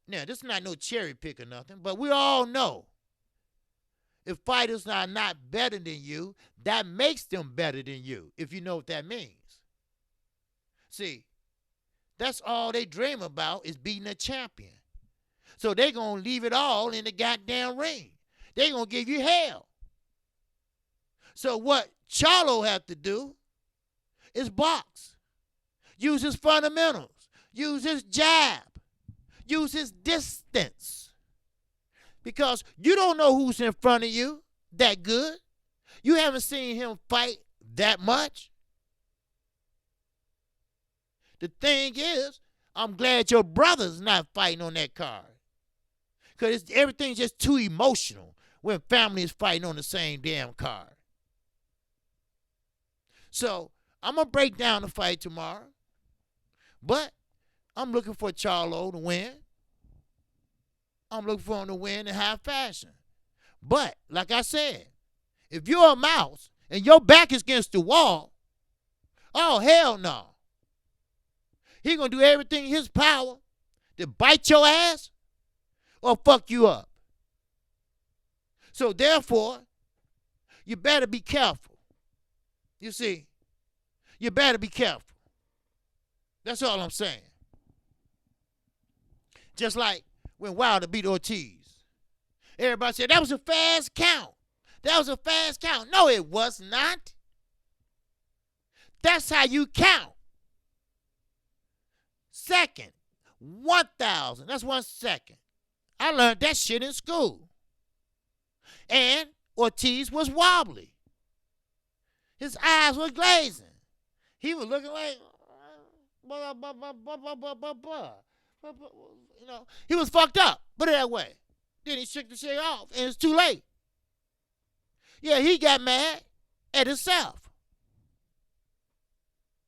Now, this is not no cherry pick or nothing, but we all know if fighters are not better than you, that makes them better than you, if you know what that means. See, that's all they dream about is beating a champion. So they're going to leave it all in the goddamn ring. They're going to give you hell. So what Charlo have to do is box. Use his fundamentals. Use his jab. Use his distance. Because you don't know who's in front of you that good. You haven't seen him fight that much. The thing is, I'm glad your brother's not fighting on that card. Because everything's just too emotional when family is fighting on the same damn card. So, I'm going to break down the fight tomorrow. But I'm looking for Charlo to win. I'm looking for him to win in high fashion. But, like I said, if you're a mouse and your back is against the wall, oh, hell no. He going to do everything in his power to bite your ass or fuck you up. So, therefore, you better be careful. You see, you better be careful. That's all I'm saying. Just like when Wilder beat Ortiz. Everybody said, that was a fast count. That was a fast count. No, it was not. That's how you count. Second, 1,000. That's 1 second. I learned that shit in school. And Ortiz was wobbly. His eyes were glazing. He was looking like, you know, he was fucked up. Put it that way. Then he shook the shit off, and it's too late. Yeah, he got mad at himself.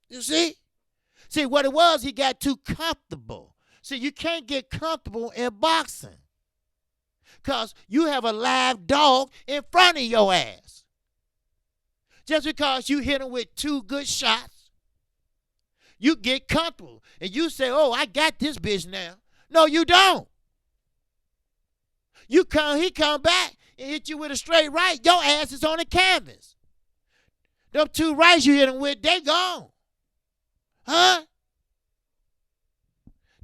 You see? See, what it was, he got too comfortable. See, you can't get comfortable in boxing because you have a live dog in front of your ass. Just because you hit him with 2 good shots, you get comfortable. And you say, oh, I got this bitch now. No, you don't. He come back and hit you with a straight right. Your ass is on the canvas. Them 2 rights you hit him with, they gone. Huh?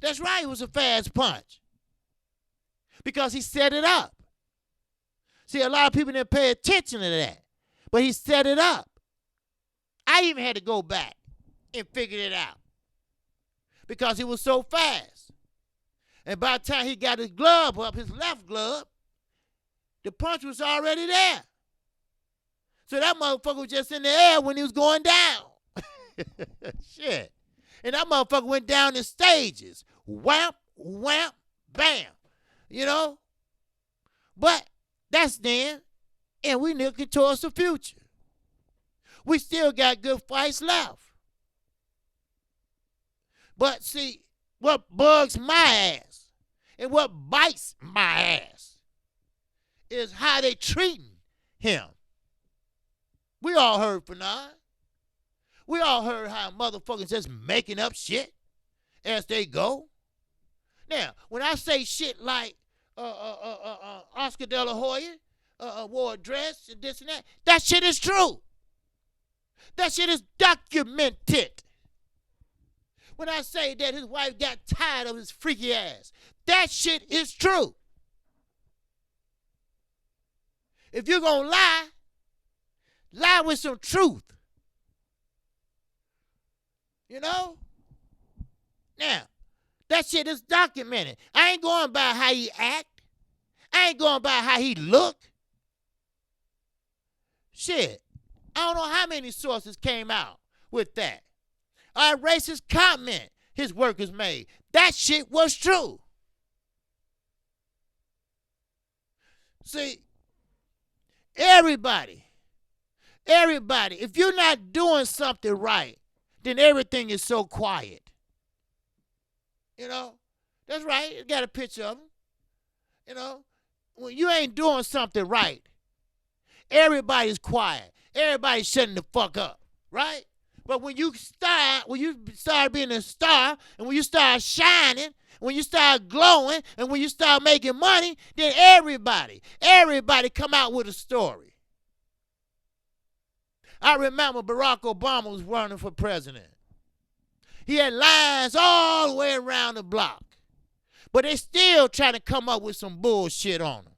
That's right, it was a fast punch. Because he set it up. See, a lot of people didn't pay attention to that. But he set it up. I even had to go back and figure it out. Because it was so fast. And by the time he got his glove up, his left glove, the punch was already there. So that motherfucker was just in the air when he was going down. Shit. And that motherfucker went down in stages. Wham, wham, bam. You know? But that's then. And we looking towards the future. We still got good fights left. But see, what bugs my ass and what bites my ass is how they treating him. We all heard Fanon. We all heard how motherfuckers just making up shit as they go. Now, when I say shit like, Oscar De La Hoya wore a dress and this and that. That shit is true. That shit is documented. When I say that his wife got tired of his freaky ass, that shit is true. If you're going to lie with some truth. You know? Now, that shit is documented. I ain't going by how he act. I ain't going by how he look. Shit. I don't know how many sources came out with that. A racist comment his workers made. That shit was true. See, everybody, if you're not doing something right, then everything is so quiet. You know, that's right. You got a picture of him. You know, when you ain't doing something right, everybody's quiet. Everybody's shutting the fuck up, right? But when you start being a star, and when you start shining, when you start glowing, and when you start making money, then everybody come out with a story. I remember Barack Obama was running for president. He had lines all the way around the block. But they still trying to come up with some bullshit on him.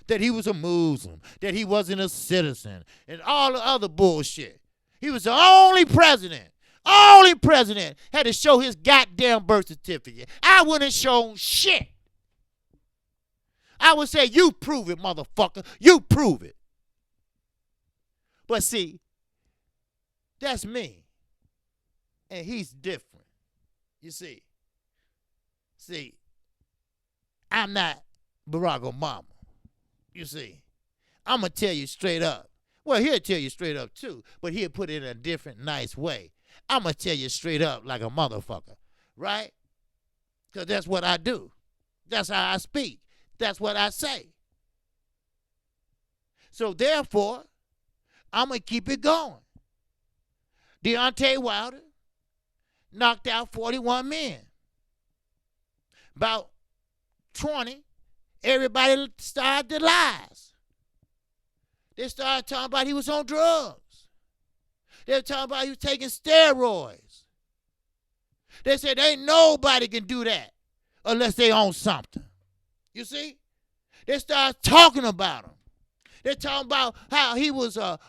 That he was a Muslim, that he wasn't a citizen, and all the other bullshit. He was the only president had to show his goddamn birth certificate. I wouldn't have shown shit. I would say, you prove it, motherfucker. You prove it. But see, that's me. And he's different. You see. See, I'm not Barack Obama. You see. I'm going to tell you straight up. Well, he'll tell you straight up, too, but he'll put it in a different, nice way. I'm going to tell you straight up like a motherfucker, right? Because that's what I do. That's how I speak. That's what I say. So, therefore, I'm going to keep it going. Deontay Wilder knocked out 41 men. About 20, everybody started the lies. They started talking about he was on drugs. They were talking about he was taking steroids. They said ain't nobody can do that unless they own something. You see? They started talking about him. They're talking about how he was a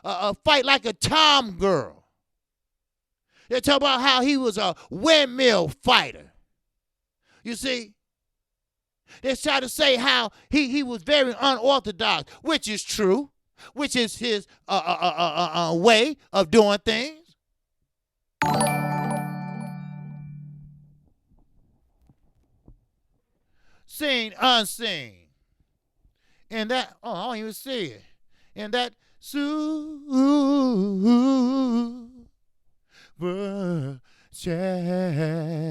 fight like a tom girl. They're talking about how he was a windmill fighter. You see? They tried to say how he was very unorthodox, which is true. Which is his way of doing things. Seen, unseen. And that, I don't even see it. And that super chat.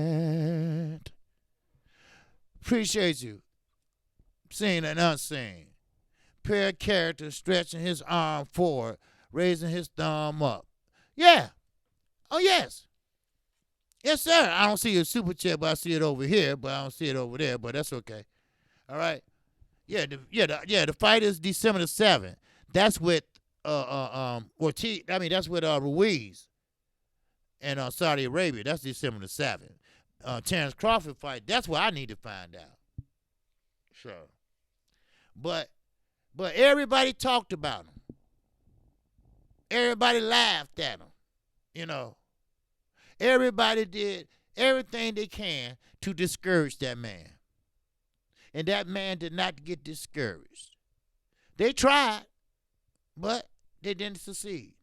Appreciate you. Seen and unseen. Pair of characters stretching his arm forward, raising his thumb up. Yeah. Oh, yes. Yes, sir. I don't see a super chat, but I see it over here, but I don't see it over there, but that's okay. All right. Yeah, the fight is December the 7th. That's with that's with Ruiz and Saudi Arabia. That's December the 7th. Terence Crawford fight, that's what I need to find out. Sure. But everybody talked about him. Everybody laughed at him. You know. Everybody did everything they can to discourage that man. And that man did not get discouraged. They tried, but they didn't succeed.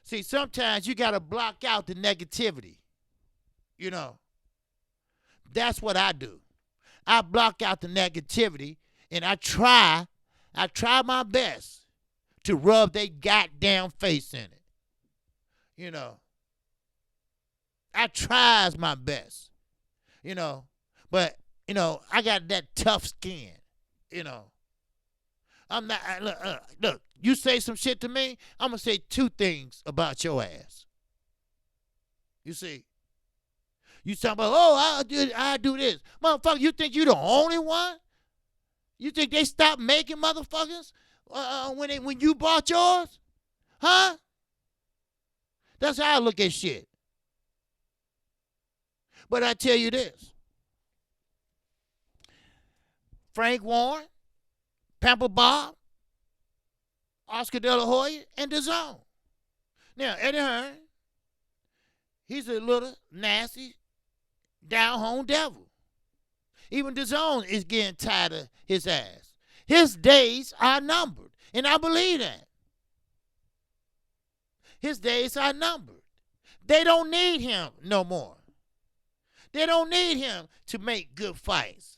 See, sometimes you got to block out the negativity. You know. That's what I do. I block out the negativity. And I try my best to rub their goddamn face in it. You know. I tries my best. You know. But, I got that tough skin. You know. I'm not, look, you say some shit to me, I'm going to say two things about your ass. You see. You talking about, oh, I do this. Motherfucker, you think you the only one? You think they stopped making motherfuckers when you bought yours? Huh? That's how I look at shit. But I tell you this. Frank Warren, Pamper Bob, Oscar De La Hoya, and DAZN. Now, Eddie Hearn, he's a little nasty, down-home devil. Even DAZN is getting tired of his ass. His days are numbered, and I believe that. His days are numbered. They don't need him no more. They don't need him to make good fights.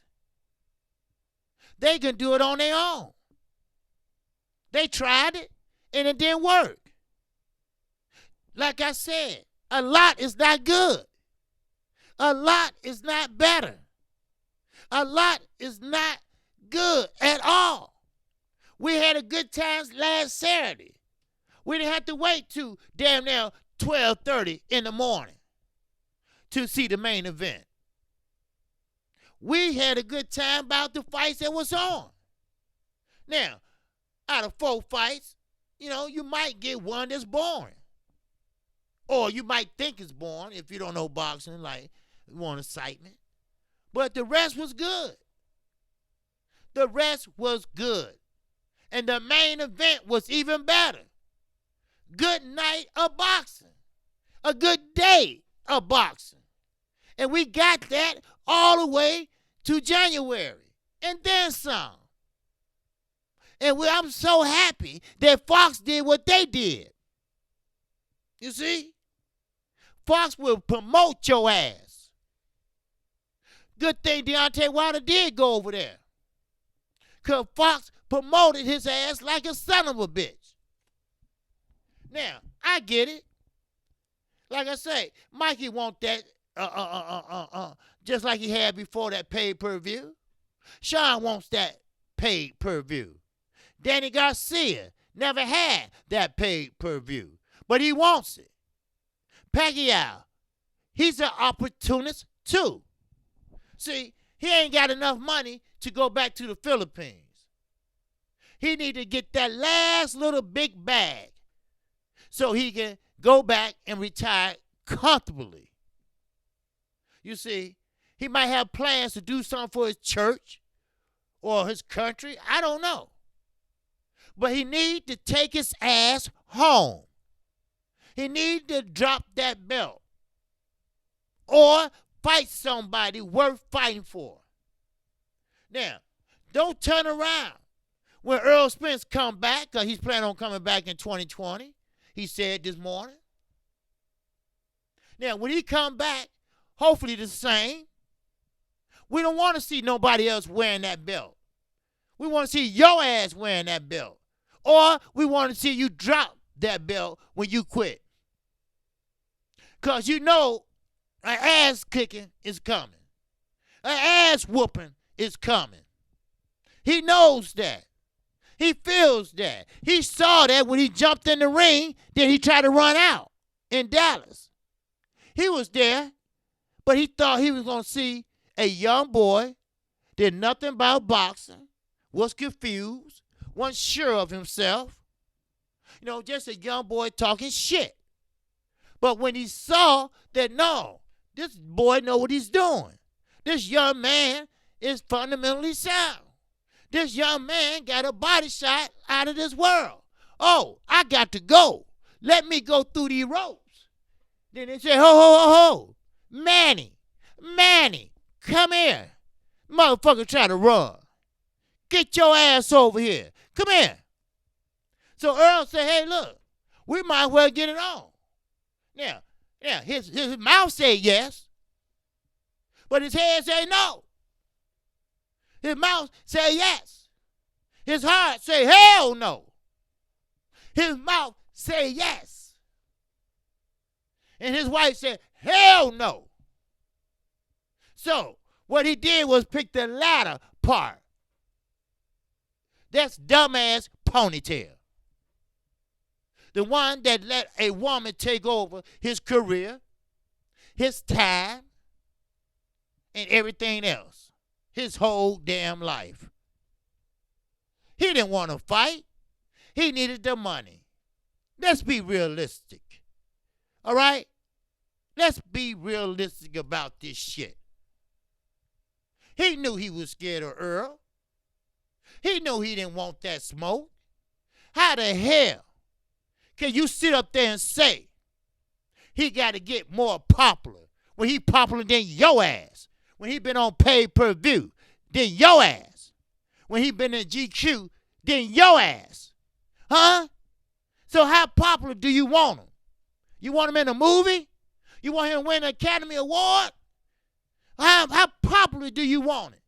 They can do it on their own. They tried it, and it didn't work. Like I said, a lot is not good. A lot is not better. A lot is not good at all. We had a good time last Saturday. We didn't have to wait till damn near 12:30 in the morning to see the main event. We had a good time about the fights that was on. Now, out of 4 fights, you might get one that's boring. Or you might think it's boring if you don't know boxing, like you want excitement. But the rest was good. The rest was good. And the main event was even better. Good night of boxing. A good day of boxing. And we got that all the way to January. And then some. And I'm so happy that Fox did what they did. You see? Fox will promote your ass. Good thing Deontay Wilder did go over there. Because Fox promoted his ass like a son of a bitch. Now, I get it. Like I say, Mikey want that just like he had before that pay-per-view. Sean wants that pay-per-view. Danny Garcia never had that pay-per-view, but he wants it. Pacquiao, he's an opportunist too. See, he ain't got enough money to go back to the Philippines. He need to get that last little big bag so he can go back and retire comfortably. You see, he might have plans to do something for his church or his country. I don't know. But he need to take his ass home. He need to drop that belt or fight somebody worth fighting for. Now, don't turn around when Earl Spence come back, because he's planning on coming back in 2020. He said this morning. Now, when he come back, hopefully the same. We don't want to see nobody else wearing that belt. We want to see your ass wearing that belt. Or we want to see you drop that belt when you quit. Because you know an ass kicking is coming. An ass whooping is coming. He knows that. He feels that. He saw that when he jumped in the ring, then he tried to run out in Dallas. He was there, but he thought he was going to see a young boy, did nothing about boxing, was confused, wasn't sure of himself. Just a young boy talking shit. But when he saw that, no, this boy know what he's doing. This young man is fundamentally sound. This young man got a body shot out of this world. Oh, I got to go. Let me go through these ropes. Then they say, ho, ho, ho, ho. Manny, come here. Motherfucker try to run. Get your ass over here. Come here. So Earl said, hey, look, we might as well get it on. Now, his mouth said yes, but his head said no. His mouth said yes. His heart said hell no. His mouth said yes. And his wife said hell no. So what he did was pick the latter part. That's dumbass ponytail. The one that let a woman take over his career, his time, and everything else his whole damn life. He didn't want to fight. He needed the money. Let's be realistic. All right? Let's be realistic about this shit. He knew he was scared of Earl. He knew he didn't want that smoke. How the hell can you sit up there and say he got to get more popular when he popular than your ass? When he been on pay-per-view than your ass? When he been in GQ than your ass? Huh? So how popular do you want him? You want him in a movie? You want him to win an Academy Award? How popular do you want it?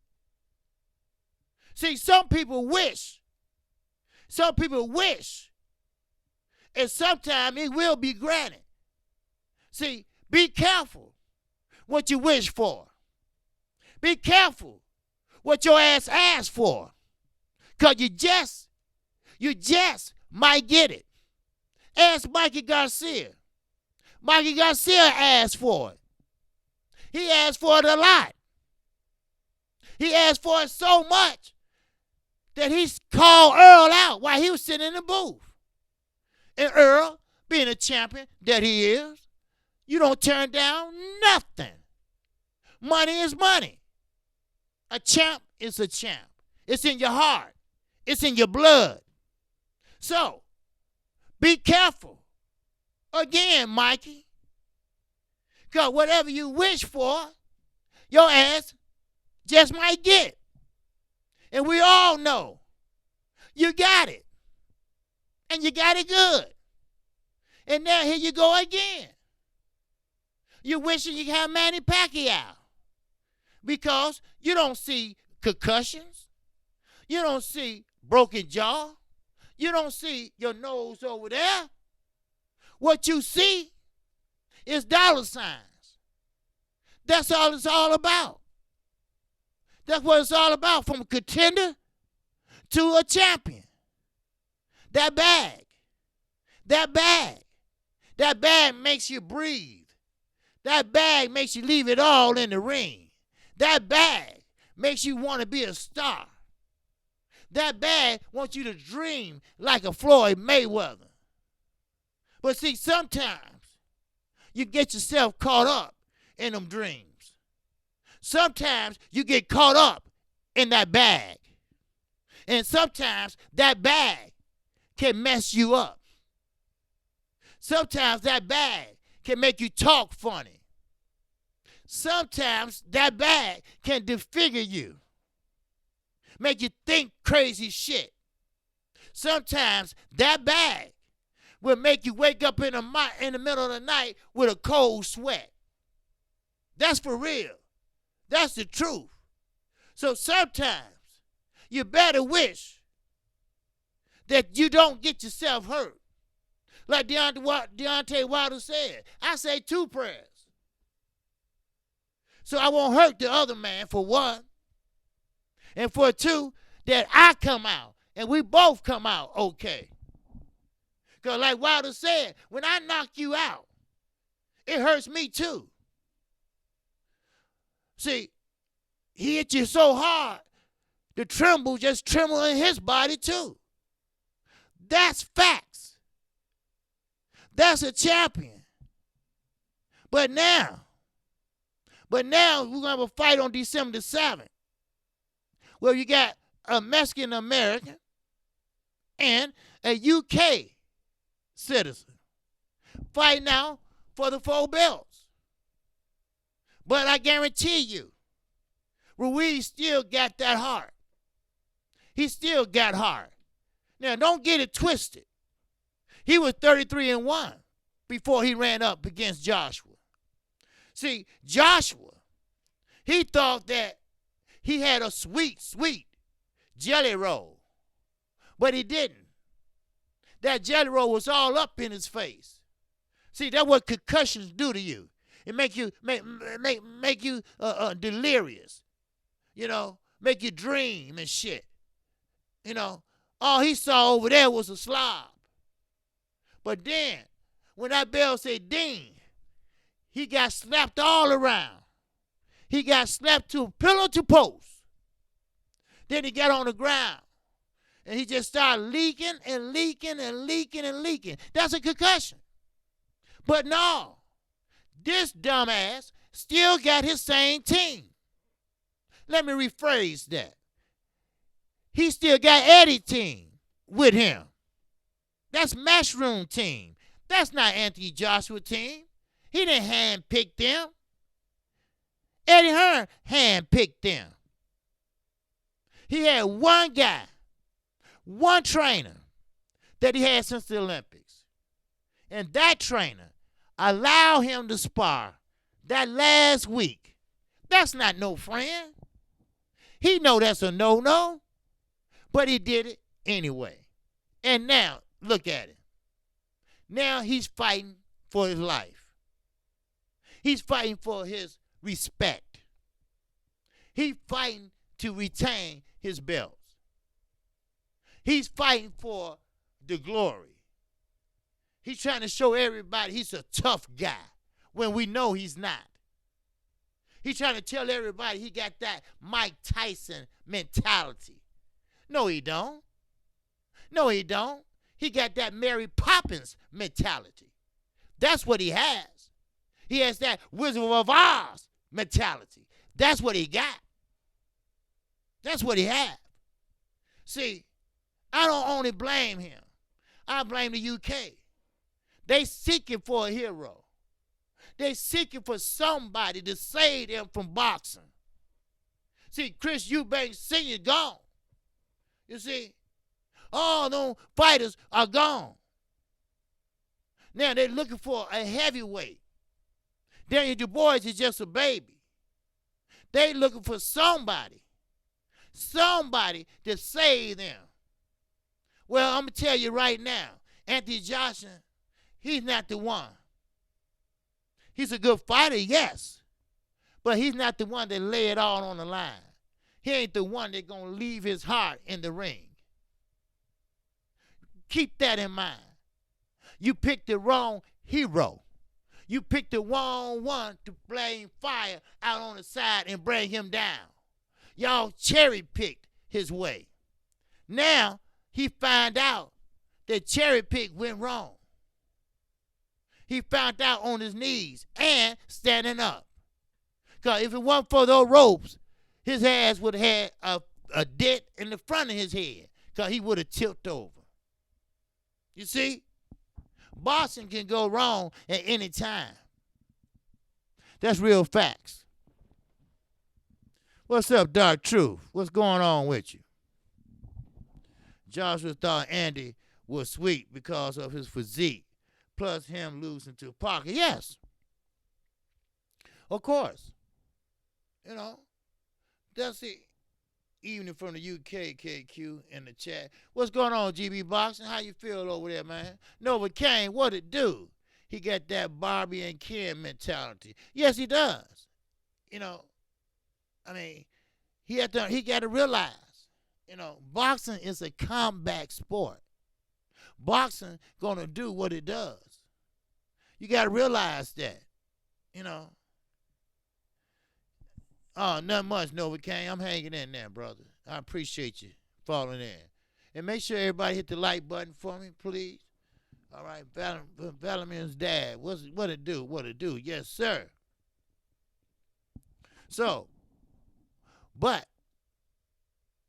See, some people wish, and sometimes it will be granted. See, be careful what you wish for. Be careful what your ass asks for, because you just might get it. Ask Mikey Garcia. Mikey Garcia asked for it. He asked for it a lot. He asked for it so much that he called Earl out while he was sitting in the booth. And Earl, being a champion that he is, you don't turn down nothing. Money is money. A champ is a champ. It's in your heart. It's in your blood. So, be careful. Again, Mikey. Because whatever you wish for, your ass just might get. And we all know you got it. And you got it good. And now here you go again. You're wishing you had Manny Pacquiao. Because you don't see concussions. You don't see broken jaw. You don't see your nose over there. What you see is dollar signs. That's all it's all about. That's what it's all about, from a contender to a champion. That bag makes you breathe. That bag makes you leave it all in the ring. That bag makes you want to be a star. That bag wants you to dream like a Floyd Mayweather. But see, sometimes you get yourself caught up in them dreams. Sometimes you get caught up in that bag. And sometimes that bag can mess you up. Sometimes that bag can make you talk funny. Sometimes that bag can disfigure you, make you think crazy shit. Sometimes that bag will make you wake up in the middle of the night with a cold sweat. That's for real. That's the truth. So sometimes you better wish that you don't get yourself hurt. Like Deontay Wilder said, I say 2 prayers. So I won't hurt the other man, for one. And for 2, that I come out and we both come out okay. Because like Wilder said, when I knock you out, it hurts me too. See, he hit you so hard, the tremble just tremble in his body too. That's facts. That's a champion. But now we're going to have a fight on December the 7th. Well, you got a Mexican-American and a UK citizen fighting now for the 4 belts. But I guarantee you, Ruiz still got that heart. He still got heart. Now, don't get it twisted. He was 33-1 before he ran up against Joshua. See, Joshua, he thought that he had a sweet, sweet jelly roll, but he didn't. That jelly roll was all up in his face. See, that's what concussions do to you. It make you delirious. You know, make you dream and shit. You know, all he saw over there was a slob. But then, when that bell said ding, he got slapped all around. He got slapped to pillow to post. Then he got on the ground. And he just started leaking and leaking and leaking and leaking. That's a concussion. But no, this dumbass still got his same team. Let me rephrase that. He still got Eddie's team with him. That's Mushroom team. That's not Anthony Joshua's team. He didn't handpick them. Eddie Hearn handpicked them. He had one guy, one trainer that he had since the Olympics. And that trainer allowed him to spar that last week. That's not no friend. He know that's a no-no, but he did it anyway. And now, look at it. Now he's fighting for his life. He's fighting for his respect. He's fighting to retain his belts. He's fighting for the glory. He's trying to show everybody he's a tough guy when we know he's not. He's trying to tell everybody he got that Mike Tyson mentality. No, he don't. No, he don't. He got that Mary Poppins mentality. That's what he has. He has that Wizard of Oz mentality. That's what he got. That's what he had. See, I don't only blame him. I blame the UK. They seeking for a hero. They seeking for somebody to save them from boxing. See, Chris Eubanks Sr. gone. You see, all those fighters are gone. Now they're looking for a heavyweight. Daniel Du Bois is just a baby. They looking for somebody to save them. Well, I'm going to tell you right now, Anthony Joshua, he's not the one. He's a good fighter, yes, but he's not the one that lay it all on the line. He ain't the one that's going to leave his heart in the ring. Keep that in mind. You picked the wrong hero. You picked the wrong one to blame fire out on the side and bring him down. Y'all cherry-picked his way. Now, he found out that cherry-pick went wrong. He found out on his knees and standing up. Because if it wasn't for those ropes, his ass would have had a dent in the front of his head because he would have tipped over. You see? Boxing can go wrong at any time. That's real facts. What's up, Dark Truth? What's going on with you? Joshua thought Andy was sweet because of his physique, plus him losing to Parker. Yes. Of course. You know, that's it. Evening from the UK, KQ, in the chat. What's going on, GB Boxing? How you feel over there, man? Nova Kane, what it do? He got that Barbie and Ken mentality. Yes, he does. You know, I mean, he got to realize, you know, boxing is a combat sport. Boxing gonna do what it does. You got to realize that, you know. Oh, nothing much, Nova Kane. I'm hanging in there, brother. I appreciate you falling in. And make sure everybody hit the like button for me, please. All right, Valamine's dad. What it do? What it do? Yes, sir. So, but,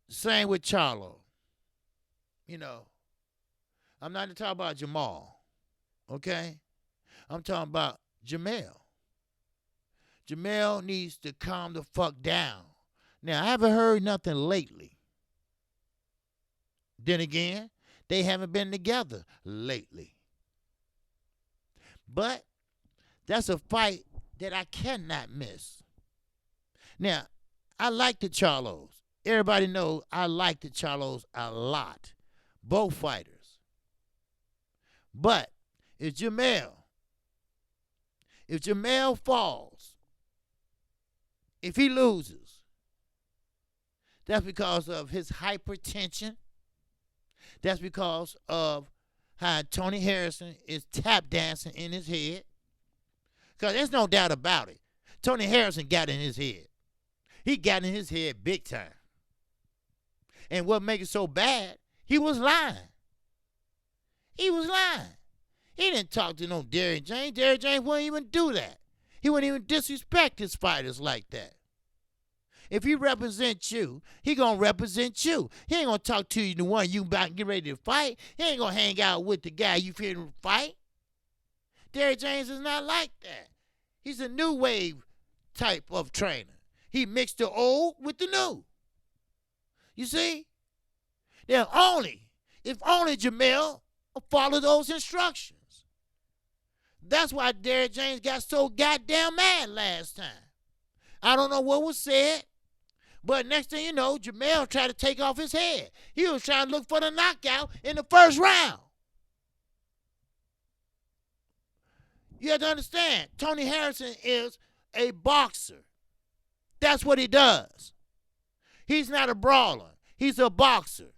same with Charlo. You know, I'm not talking about Jamal, okay? I'm talking about Jamel. Jamel needs to calm the fuck down. Now, I haven't heard nothing lately. Then again, they haven't been together lately. But that's a fight that I cannot miss. Now, I like the Charlos. Everybody knows I like the Charlos a lot. Both fighters. But if Jamel falls, if he loses, that's because of his hypertension. That's because of how Tony Harrison is tap dancing in his head. Because there's no doubt about it. Tony Harrison got in his head. He got in his head big time. And what makes it so bad, he was lying. He was lying. He didn't talk to no Derrick James. Derrick James wouldn't even do that. He wouldn't even disrespect his fighters like that. If he represents you, he going to represent you. He ain't going to talk to you the one you about to get ready to fight. He ain't going to hang out with the guy you finna fight. Derrick James is not like that. He's a new wave type of trainer. He mixed the old with the new. You see? If only Jamel followed those instructions. That's why Derrick James got so goddamn mad last time. I don't know what was said, but next thing you know, Jamel tried to take off his head. He was trying to look for the knockout in the first round. You have to understand, Tony Harrison is a boxer. That's what he does. He's not a brawler. He's a boxer.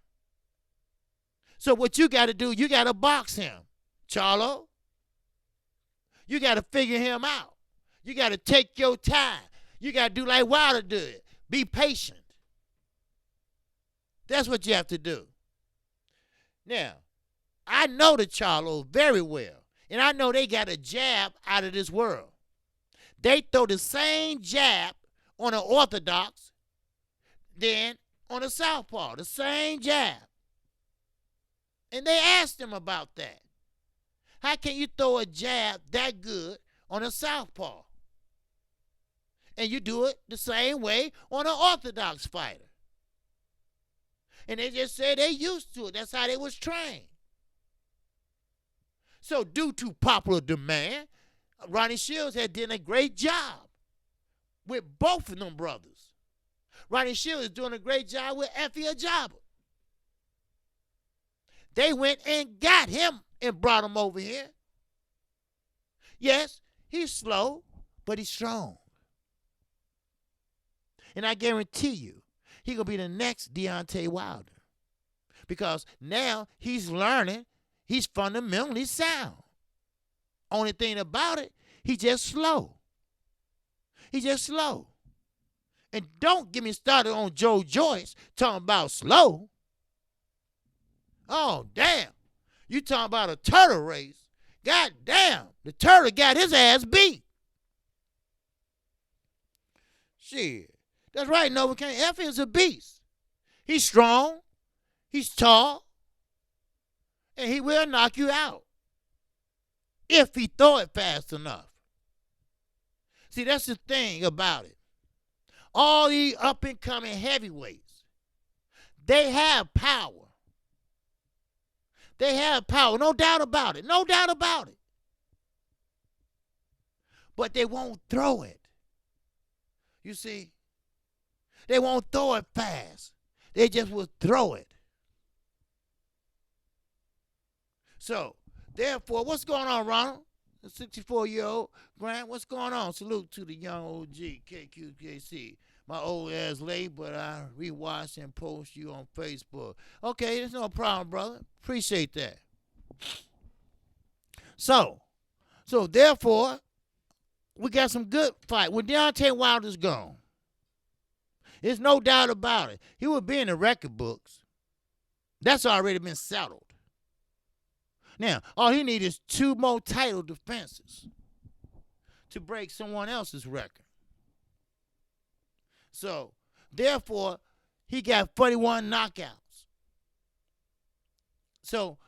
So what you got to do, you got to box him, Charlo. You got to figure him out. You got to take your time. You got to do like Wilder did. Be patient. That's what you have to do. Now, I know the Charlo very well. And I know they got a jab out of this world. They throw the same jab on an orthodox than on a southpaw. The same jab. And they asked him about that. How can you throw a jab that good on a southpaw? And you do it the same way on an orthodox fighter. And they just said they used to it. That's how they was trained. So due to popular demand, Ronnie Shields had done a great job with both of them brothers. Ronnie Shields is doing a great job with Effie Ajaba. They went and got him and brought him over here. Yes, he's slow, but he's strong. And I guarantee you, he's going to be the next Deontay Wilder. Because now he's learning, he's fundamentally sound. Only thing about it, he's just slow. He's just slow. And don't get me started on Joe Joyce talking about slow. Oh, damn. You talking about a turtle race. God damn. The turtle got his ass beat. Shit. That's right, Novocaine. Effie is a beast. He's strong. He's tall. And he will knock you out. If he throw it fast enough. See, that's the thing about it. All these up-and-coming heavyweights, they have power. They have power, no doubt about it. No doubt about it. But they won't throw it. You see? They won't throw it fast. They just will throw it. So, therefore, what's going on, Ronald? The 64-year-old Grant, what's going on? Salute to the young OG, KQKC. My old ass late, but I rewatch and post you on Facebook. Okay, there's no problem, brother. Appreciate that. So therefore, we got some good fight. When Deontay Wilder's gone, there's no doubt about it. He will be in the record books. That's already been settled. Now, all he needs is 2 more title defenses to break someone else's record. So, therefore, he got 41 knockouts. So,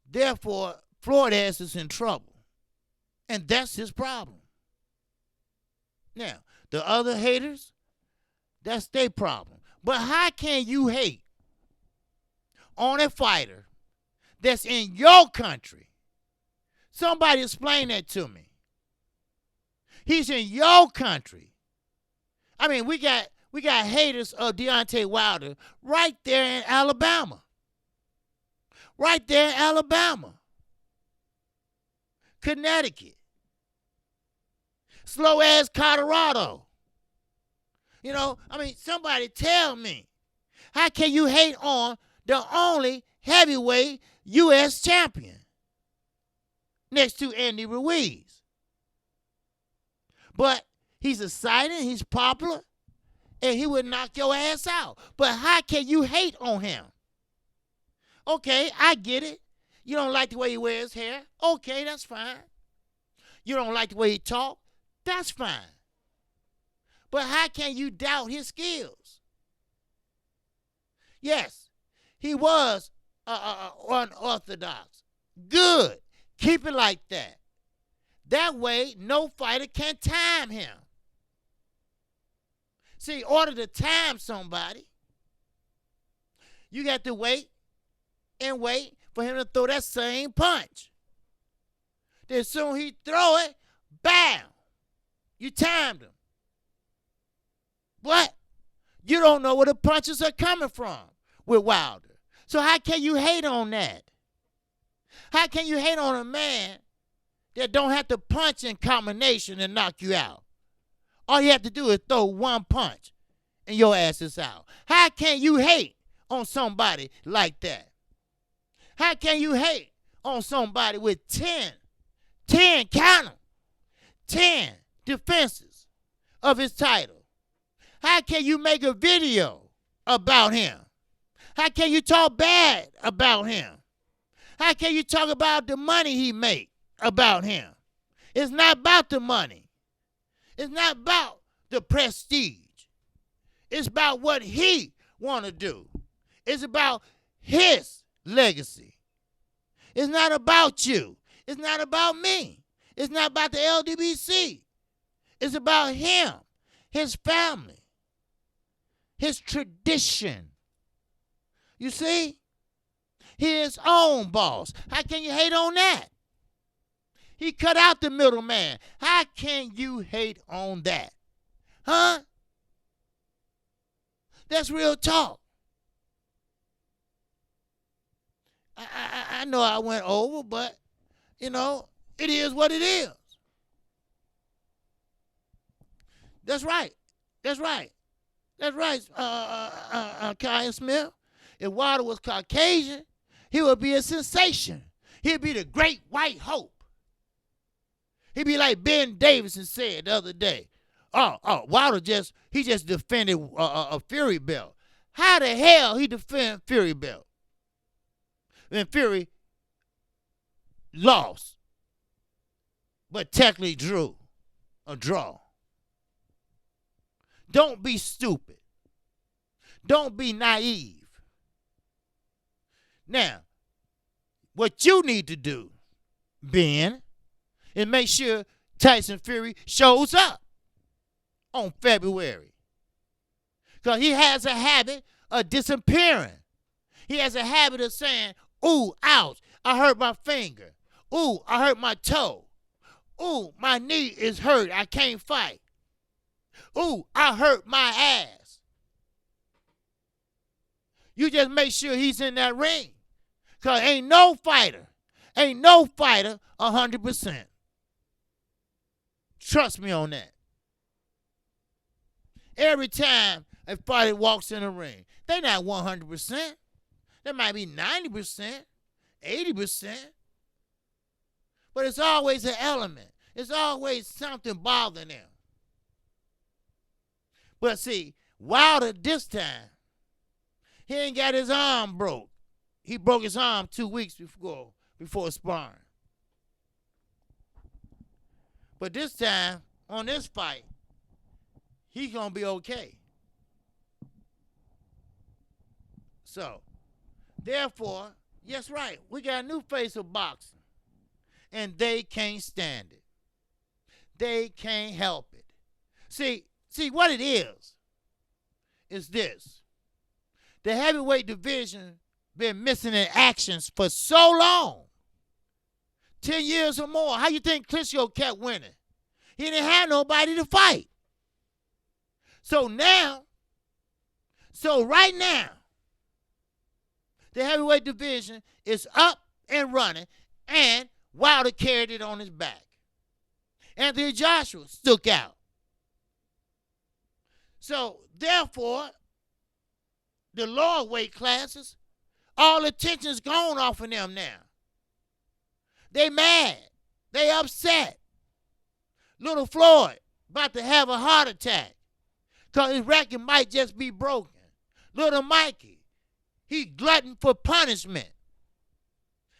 therefore, Floyd is in trouble. And that's his problem. Now, the other haters, that's their problem. But how can you hate on a fighter that's in your country? Somebody explain that to me. He's in your country. I mean, we got haters of Deontay Wilder right there in Alabama. Right there in Alabama. Connecticut. Slow-ass Colorado. You know, I mean, somebody tell me, how can you hate on the only heavyweight U.S. champion next to Andy Ruiz? But he's exciting, he's popular, and he would knock your ass out. But how can you hate on him? Okay, I get it. You don't like the way he wears his hair. Okay, that's fine. You don't like the way he talks. That's fine. But how can you doubt his skills? Yes, he was unorthodox. Good. Keep it like that. That way, no fighter can time him. See, in order to time somebody, you got to wait and wait for him to throw that same punch. Then soon he throw it, bam, you timed him. But you don't know where the punches are coming from with Wilder. So how can you hate on that? How can you hate on a man that don't have to punch in combination and knock you out? All you have to do is throw one punch and your ass is out. How can you hate on somebody like that? How can you hate on somebody with 10 count 'em, 10 defenses of his title? How can you make a video about him? How can you talk bad about him? How can you talk about the money he make about him? It's not about the money. It's not about the prestige. It's about what he want to do. It's about his legacy. It's not about you. It's not about me. It's not about the LDBC. It's about him, his family, his tradition. You see? His own boss. How can you hate on that? He cut out the middleman. How can you hate on that? Huh? That's real talk. I know I went over, but, you know, it is what it is. That's right. That's right. That's right, Kyle Smith. If Wilder was Caucasian, he would be a sensation. He'd be the great white hope. He'd be like Ben Davison said the other day. Wilder just defended a Fury belt. How the hell he defend Fury belt? When Fury lost, but technically drew a draw. Don't be stupid. Don't be naive. Now, what you need to do, Ben, is make sure Tyson Fury shows up on February. Because he has a habit of disappearing. He has a habit of saying, ooh, ouch, I hurt my finger. Ooh, I hurt my toe. Ooh, my knee is hurt, I can't fight. Ooh, I hurt my ass. You just make sure he's in that ring. Because ain't no fighter 100%. Trust me on that. Every time a fighter walks in the ring, they're not 100%. They might be 90%, 80%. But it's always an element. It's always something bothering them. But see, Wilder this time, he ain't got his arm broke. He broke his arm 2 weeks before sparring. But this time, on this fight, he's going to be okay. So, therefore, yes, right, we got a new face of boxing. And they can't stand it. They can't help it. See what it is this. The heavyweight division been missing in actions for so long. 10 years or more. How you think Klitschko kept winning? He didn't have nobody to fight. So right now, the heavyweight division is up and running, and Wilder carried it on his back. Anthony Joshua stuck out. So, therefore, the lower weight classes, all attention's gone off of them now. They mad. They upset. Little Floyd about to have a heart attack Because his record might just be broken. Little Mikey, he glutton for punishment.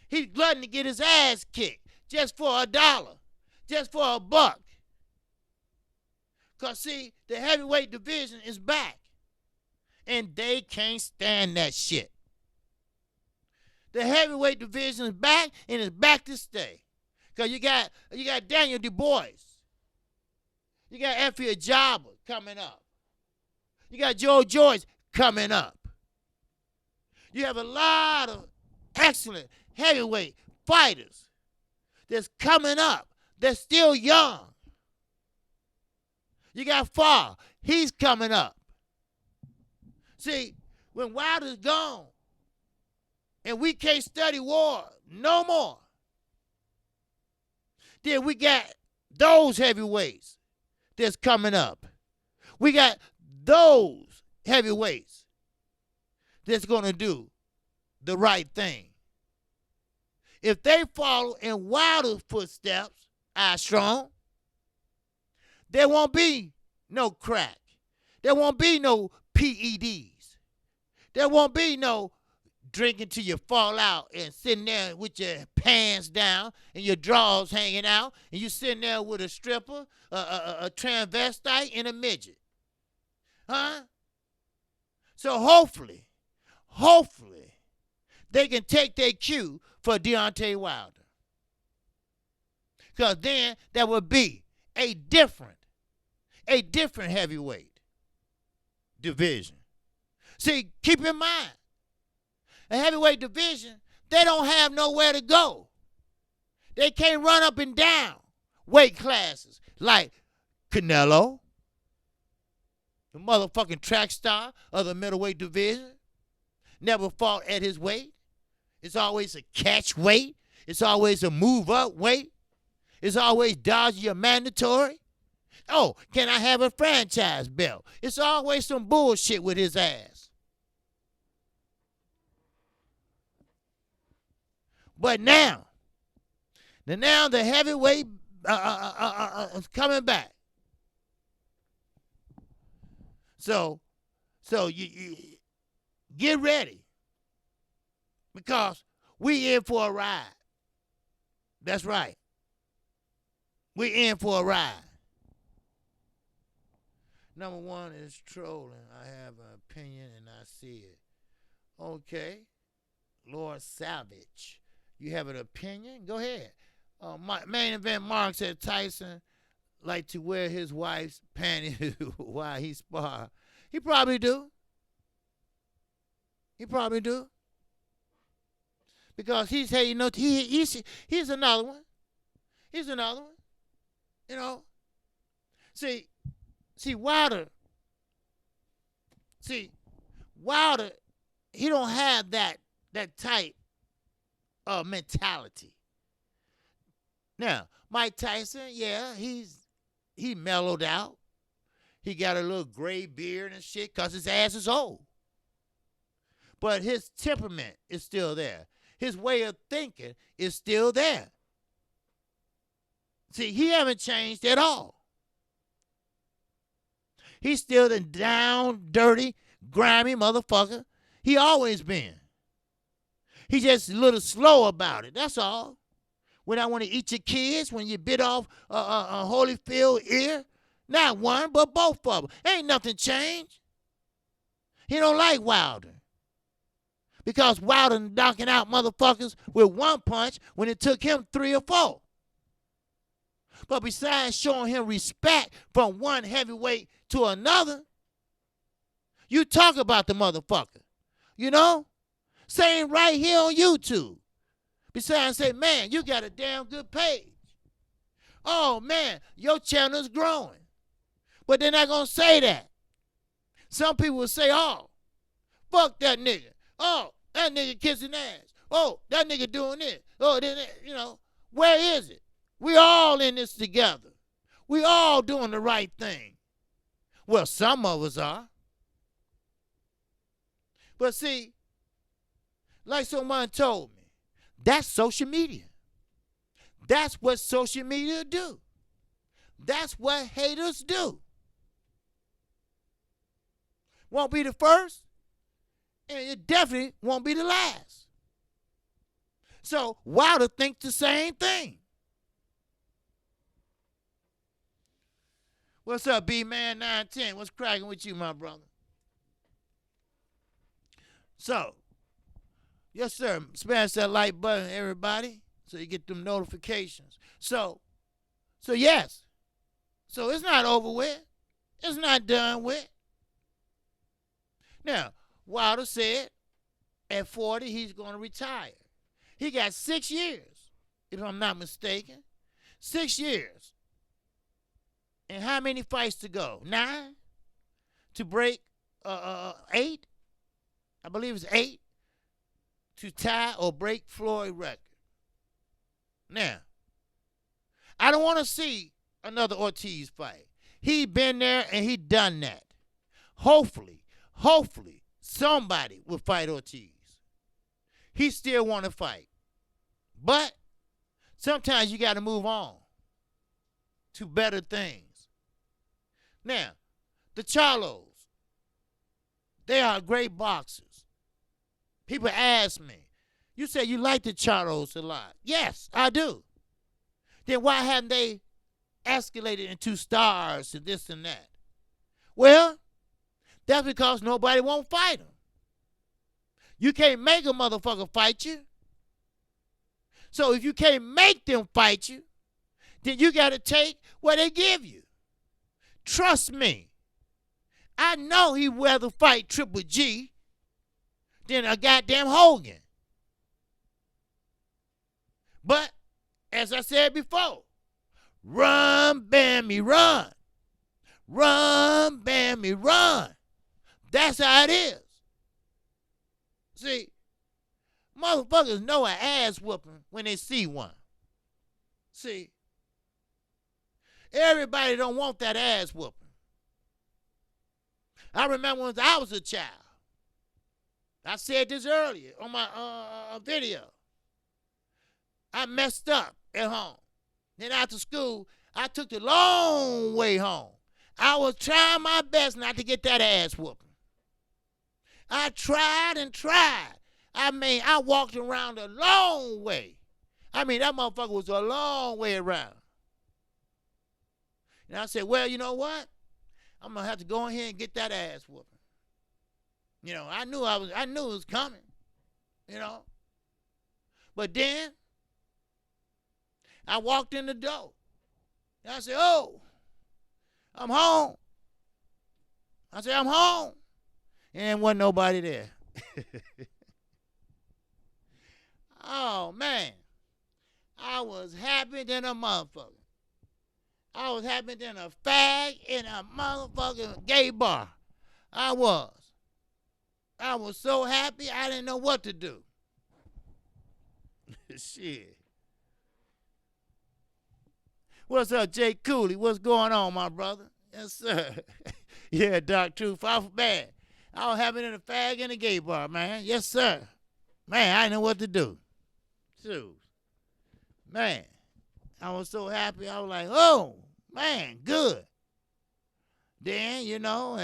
He's glutton to get his ass kicked just for $1, just for $1. Because, see, the heavyweight division is back. And they can't stand that shit. The heavyweight division is back, and it's back to stay. Because you got Daniel Du Bois. You got Effie Ajaba coming up. You got Joe Joyce coming up. You have a lot of excellent heavyweight fighters that's coming up. They're still young. You got Farr. He's coming up. See, when Wilder's gone and we can't study war no more, then we got those heavyweights that's coming up. We got those heavyweights that's going to do the right thing. If they follow in Wilder's footsteps, strong, there won't be no crack. There won't be no PEDs. There won't be no drinking till you fall out and sitting there with your pants down and your drawers hanging out and you sitting there with a stripper, a transvestite, and a midget. Huh? So hopefully, they can take their cue for Deontay Wilder. Because then there would be a different heavyweight division. See, keep in mind, a heavyweight division, they don't have nowhere to go. They can't run up and down weight classes like Canelo, the motherfucking track star of the middleweight division, never fought at his weight. It's always a catch weight. It's always a move up weight. It's always dodging your mandatory. Oh, can I have a franchise belt? It's always some bullshit with his ass. But now the heavyweight is coming back. So you get ready, because we in for a ride. That's right. We in for a ride. Number one is trolling. I have an opinion and I see it. Okay. Lord Savage, you have an opinion? Go ahead. My main event Mark said Tyson like to wear his wife's panties while he spar. He probably do. He probably do. Because he's he's another one. He's another one. You know. See Wilder. Wilder, he don't have that type of mentality. Now, Mike Tyson, yeah, he mellowed out. He got a little gray beard and shit because his ass is old. But his temperament is still there. His way of thinking is still there. See, he haven't changed at all. He's still the down, dirty, grimy motherfucker he always been. He just a little slow about it, that's all. When I want to eat your kids, when you bit off a Holyfield ear, not one, but both of them. Ain't nothing changed. He don't like Wilder. Because Wilder knocking out motherfuckers with one punch when it took him 3 or 4. But besides showing him respect from one heavyweight to another, you talk about the motherfucker. You know? Saying right here on YouTube. Besides say, man, you got a damn good page. Oh, man, your channel's growing. But they're not going to say that. Some people will say, oh, fuck that nigga. Oh, that nigga kissing ass. Oh, that nigga doing this. Oh, you know, where is it? We all in this together. We all doing the right thing. Well, some of us are. But see, like someone told me, that's social media. That's what social media do. That's what haters do. Won't be the first, and it definitely won't be the last. So Wilder thinks the same thing. What's up, B-Man 910? What's cracking with you, my brother? So, yes, sir. Smash that like button, everybody, so you get them notifications. So yes. So it's not over with. It's not done with. Now, Wilder said at 40 he's going to retire. He got 6 years, if I'm not mistaken. 6 years. And how many fights to go? 9? To break 8? I believe it's 8. To tie or break Floyd record. Now, I don't want to see another Ortiz fight. He been there and he done that. Hopefully, somebody will fight Ortiz. He still want to fight. But sometimes you got to move on to better things. Now, the Charlos, they are great boxers. People ask me, you say you like the Charlos a lot. Yes, I do. Then why haven't they escalated into stars and this and that? Well, that's because nobody won't fight them. You can't make a motherfucker fight you. So if you can't make them fight you, then you got to take what they give you. Trust me. I know he'd rather fight Triple G than a goddamn Hogan. But, as I said before, run, Bammy, run. Run, Bammy, run. That's how it is. See, motherfuckers know an ass whooping when they see one. See, everybody don't want that ass whooping. I remember when I was a child. I said this earlier on my video. I messed up at home. Then after school, I took the long way home. I was trying my best not to get that ass whooping. I tried and tried. I walked around a long way. That motherfucker was a long way around. And I said, well, you know what? I'm going to have to go in here and get that ass whooping. You know, I knew it was coming, you know. But then I walked in the door. And I said, oh, I'm home. I said, I'm home. And there wasn't nobody there. Oh, man. I was happy than a motherfucker. I was happy than a fag in a motherfucking gay bar. I was. I was so happy I didn't know what to do. Shit. What's up, Jay Cooley? What's going on, my brother? Yes, sir. Yeah, Doc Truth. I was bad. I was happy than a fag in a gay bar, man. Yes, sir. Man, I didn't know what to do. Shoot. Man, I was so happy. I was like, oh, man, good. Then, you know,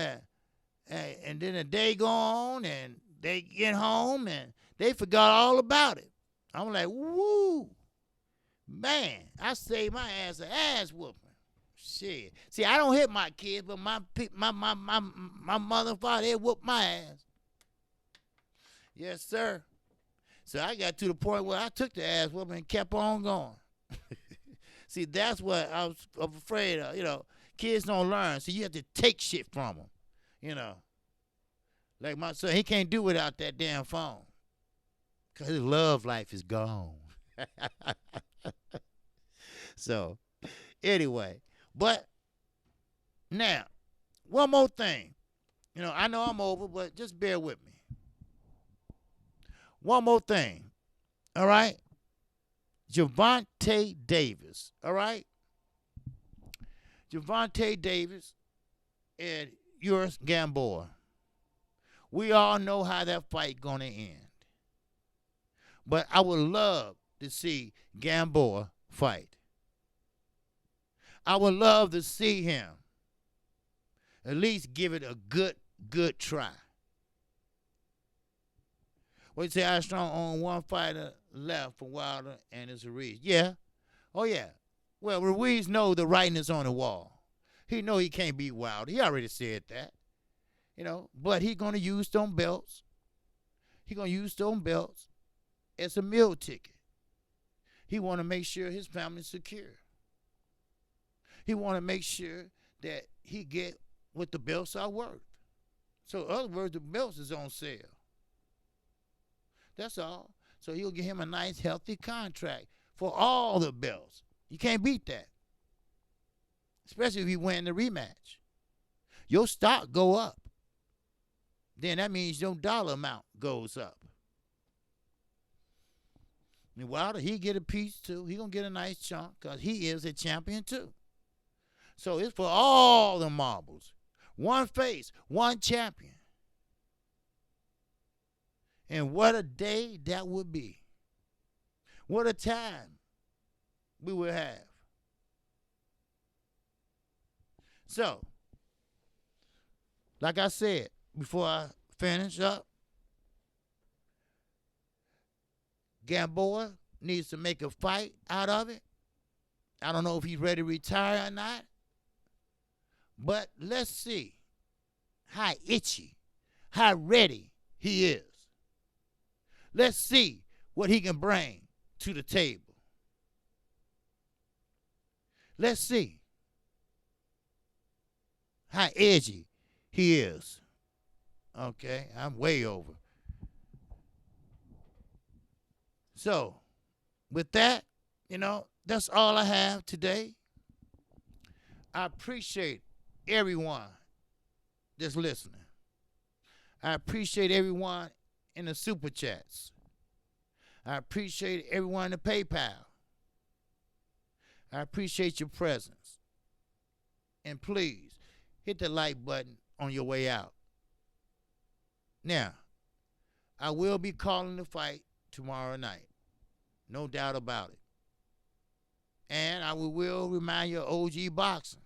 and then a day go on, and they get home, and they forgot all about it. I was like, woo. Man, I saved my ass whooping. Shit. See, I don't hit my kids, but my mother and father, they whooped my ass. Yes, sir. So I got to the point where I took the ass whooping and kept on going. See, that's what I was afraid of. You know, kids don't learn, so you have to take shit from them. You know. Like my son, he can't do without that damn phone. Because his love life is gone. So, anyway. But, now, one more thing. You know, I know I'm over, but just bear with me. One more thing. All right? Gervonta Davis. All right? Gervonta Davis and Ruiz Gamboa. We all know how that fight going to end. But I would love to see Gamboa fight. I would love to see him at least give it a good good try. What you say, I strong on one fighter left for Wilder, and it's Ruiz. Yeah. Oh, yeah. Well, Ruiz knows the writing is on the wall. He know he can't beat Wilder. He already said that. But he's going to use them belts. He's going to use them belts as a meal ticket. He want to make sure his family's secure. He want to make sure that he get what the belts are worth. So, in other words, the belts is on sale. That's all. So he'll give him a nice, healthy contract for all the belts. You can't beat that. Especially if you win the rematch. Your stock go up. Then that means your dollar amount goes up. And Wilder, he get a piece too. He gonna get a nice chunk because he is a champion too. So it's for all the marbles. One face, one champion. And what a day that would be. What a time we would have. So, like I said, before I finish up, Gamboa needs to make a fight out of it. I don't know if he's ready to retire or not. But let's see how itchy, how ready he is. Let's see what he can bring to the table. Let's see how edgy he is. Okay, I'm way over. So, with that, that's all I have today. I appreciate everyone that's listening. I appreciate everyone in the super chats. I appreciate everyone in the PayPal. I appreciate your presence. And please, hit the like button on your way out. Now, I will be calling the fight tomorrow night. No doubt about it. And I will remind you of OG Boxing.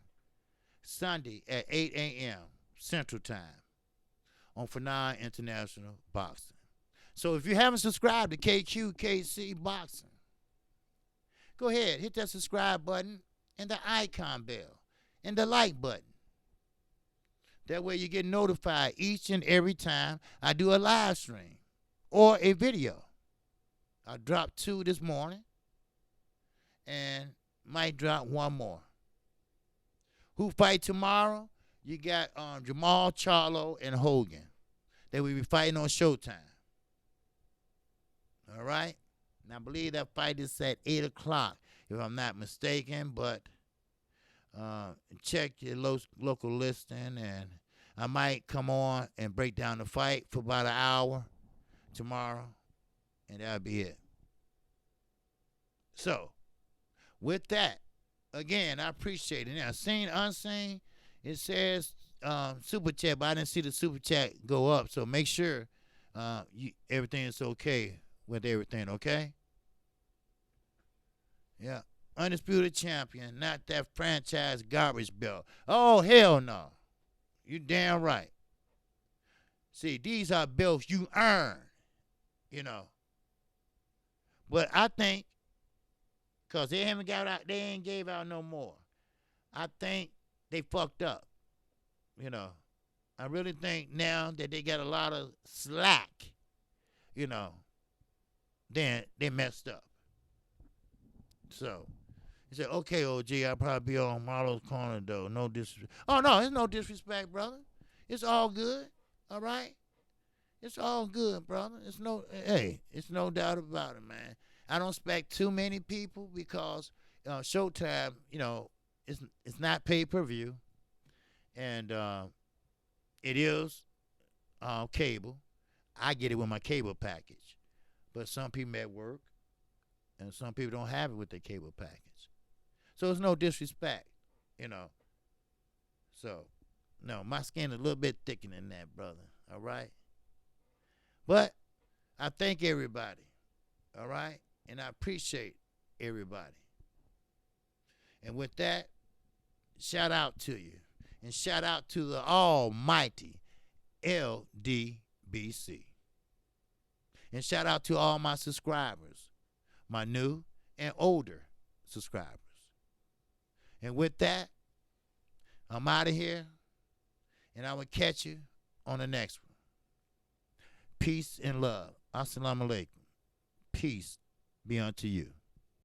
Sunday at 8 a.m. Central Time on Fanon International Boxing. So if you haven't subscribed to KQKC Boxing, go ahead, hit that subscribe button and the icon bell and the like button. That way you get notified each and every time I do a live stream or a video. I dropped 2 this morning and might drop 1 more. Who fight tomorrow? You got Jamal Charlo and Hogan. They will be fighting on Showtime. All right? And I believe that fight is at 8 o'clock, if I'm not mistaken. But check your local listing, and I might come on and break down the fight for about an hour tomorrow, and that'll be it. So, with that, again, I appreciate it. Now, seen, unseen, it says super chat, but I didn't see the super chat go up. So make sure everything is okay with everything, okay? Yeah. Undisputed champion, not that franchise garbage belt. Oh, hell no. You damn right. See, these are belts you earn, But I think, because they ain't gave out no more. I think they fucked up. I really think now that they got a lot of slack, then they messed up. So, he said, okay, OG, I'll probably be on Marlo's corner, though. No disrespect. Oh, no, it's no disrespect, brother. It's all good, all right? It's all good, brother. It's no doubt about it, man. I don't expect too many people because Showtime, it's not pay-per-view, and it is cable. I get it with my cable package, but some people at work, and some people don't have it with their cable package. So it's no disrespect, So, no, my skin is a little bit thicker than that, brother, all right? But I thank everybody, all right? And I appreciate everybody. And with that, shout out to you. And shout out to the almighty LDBC. And shout out to all my subscribers, my new and older subscribers. And with that, I'm out of here, and I will catch you on the next one. Peace and love. Assalamu alaikum. Peace be unto you.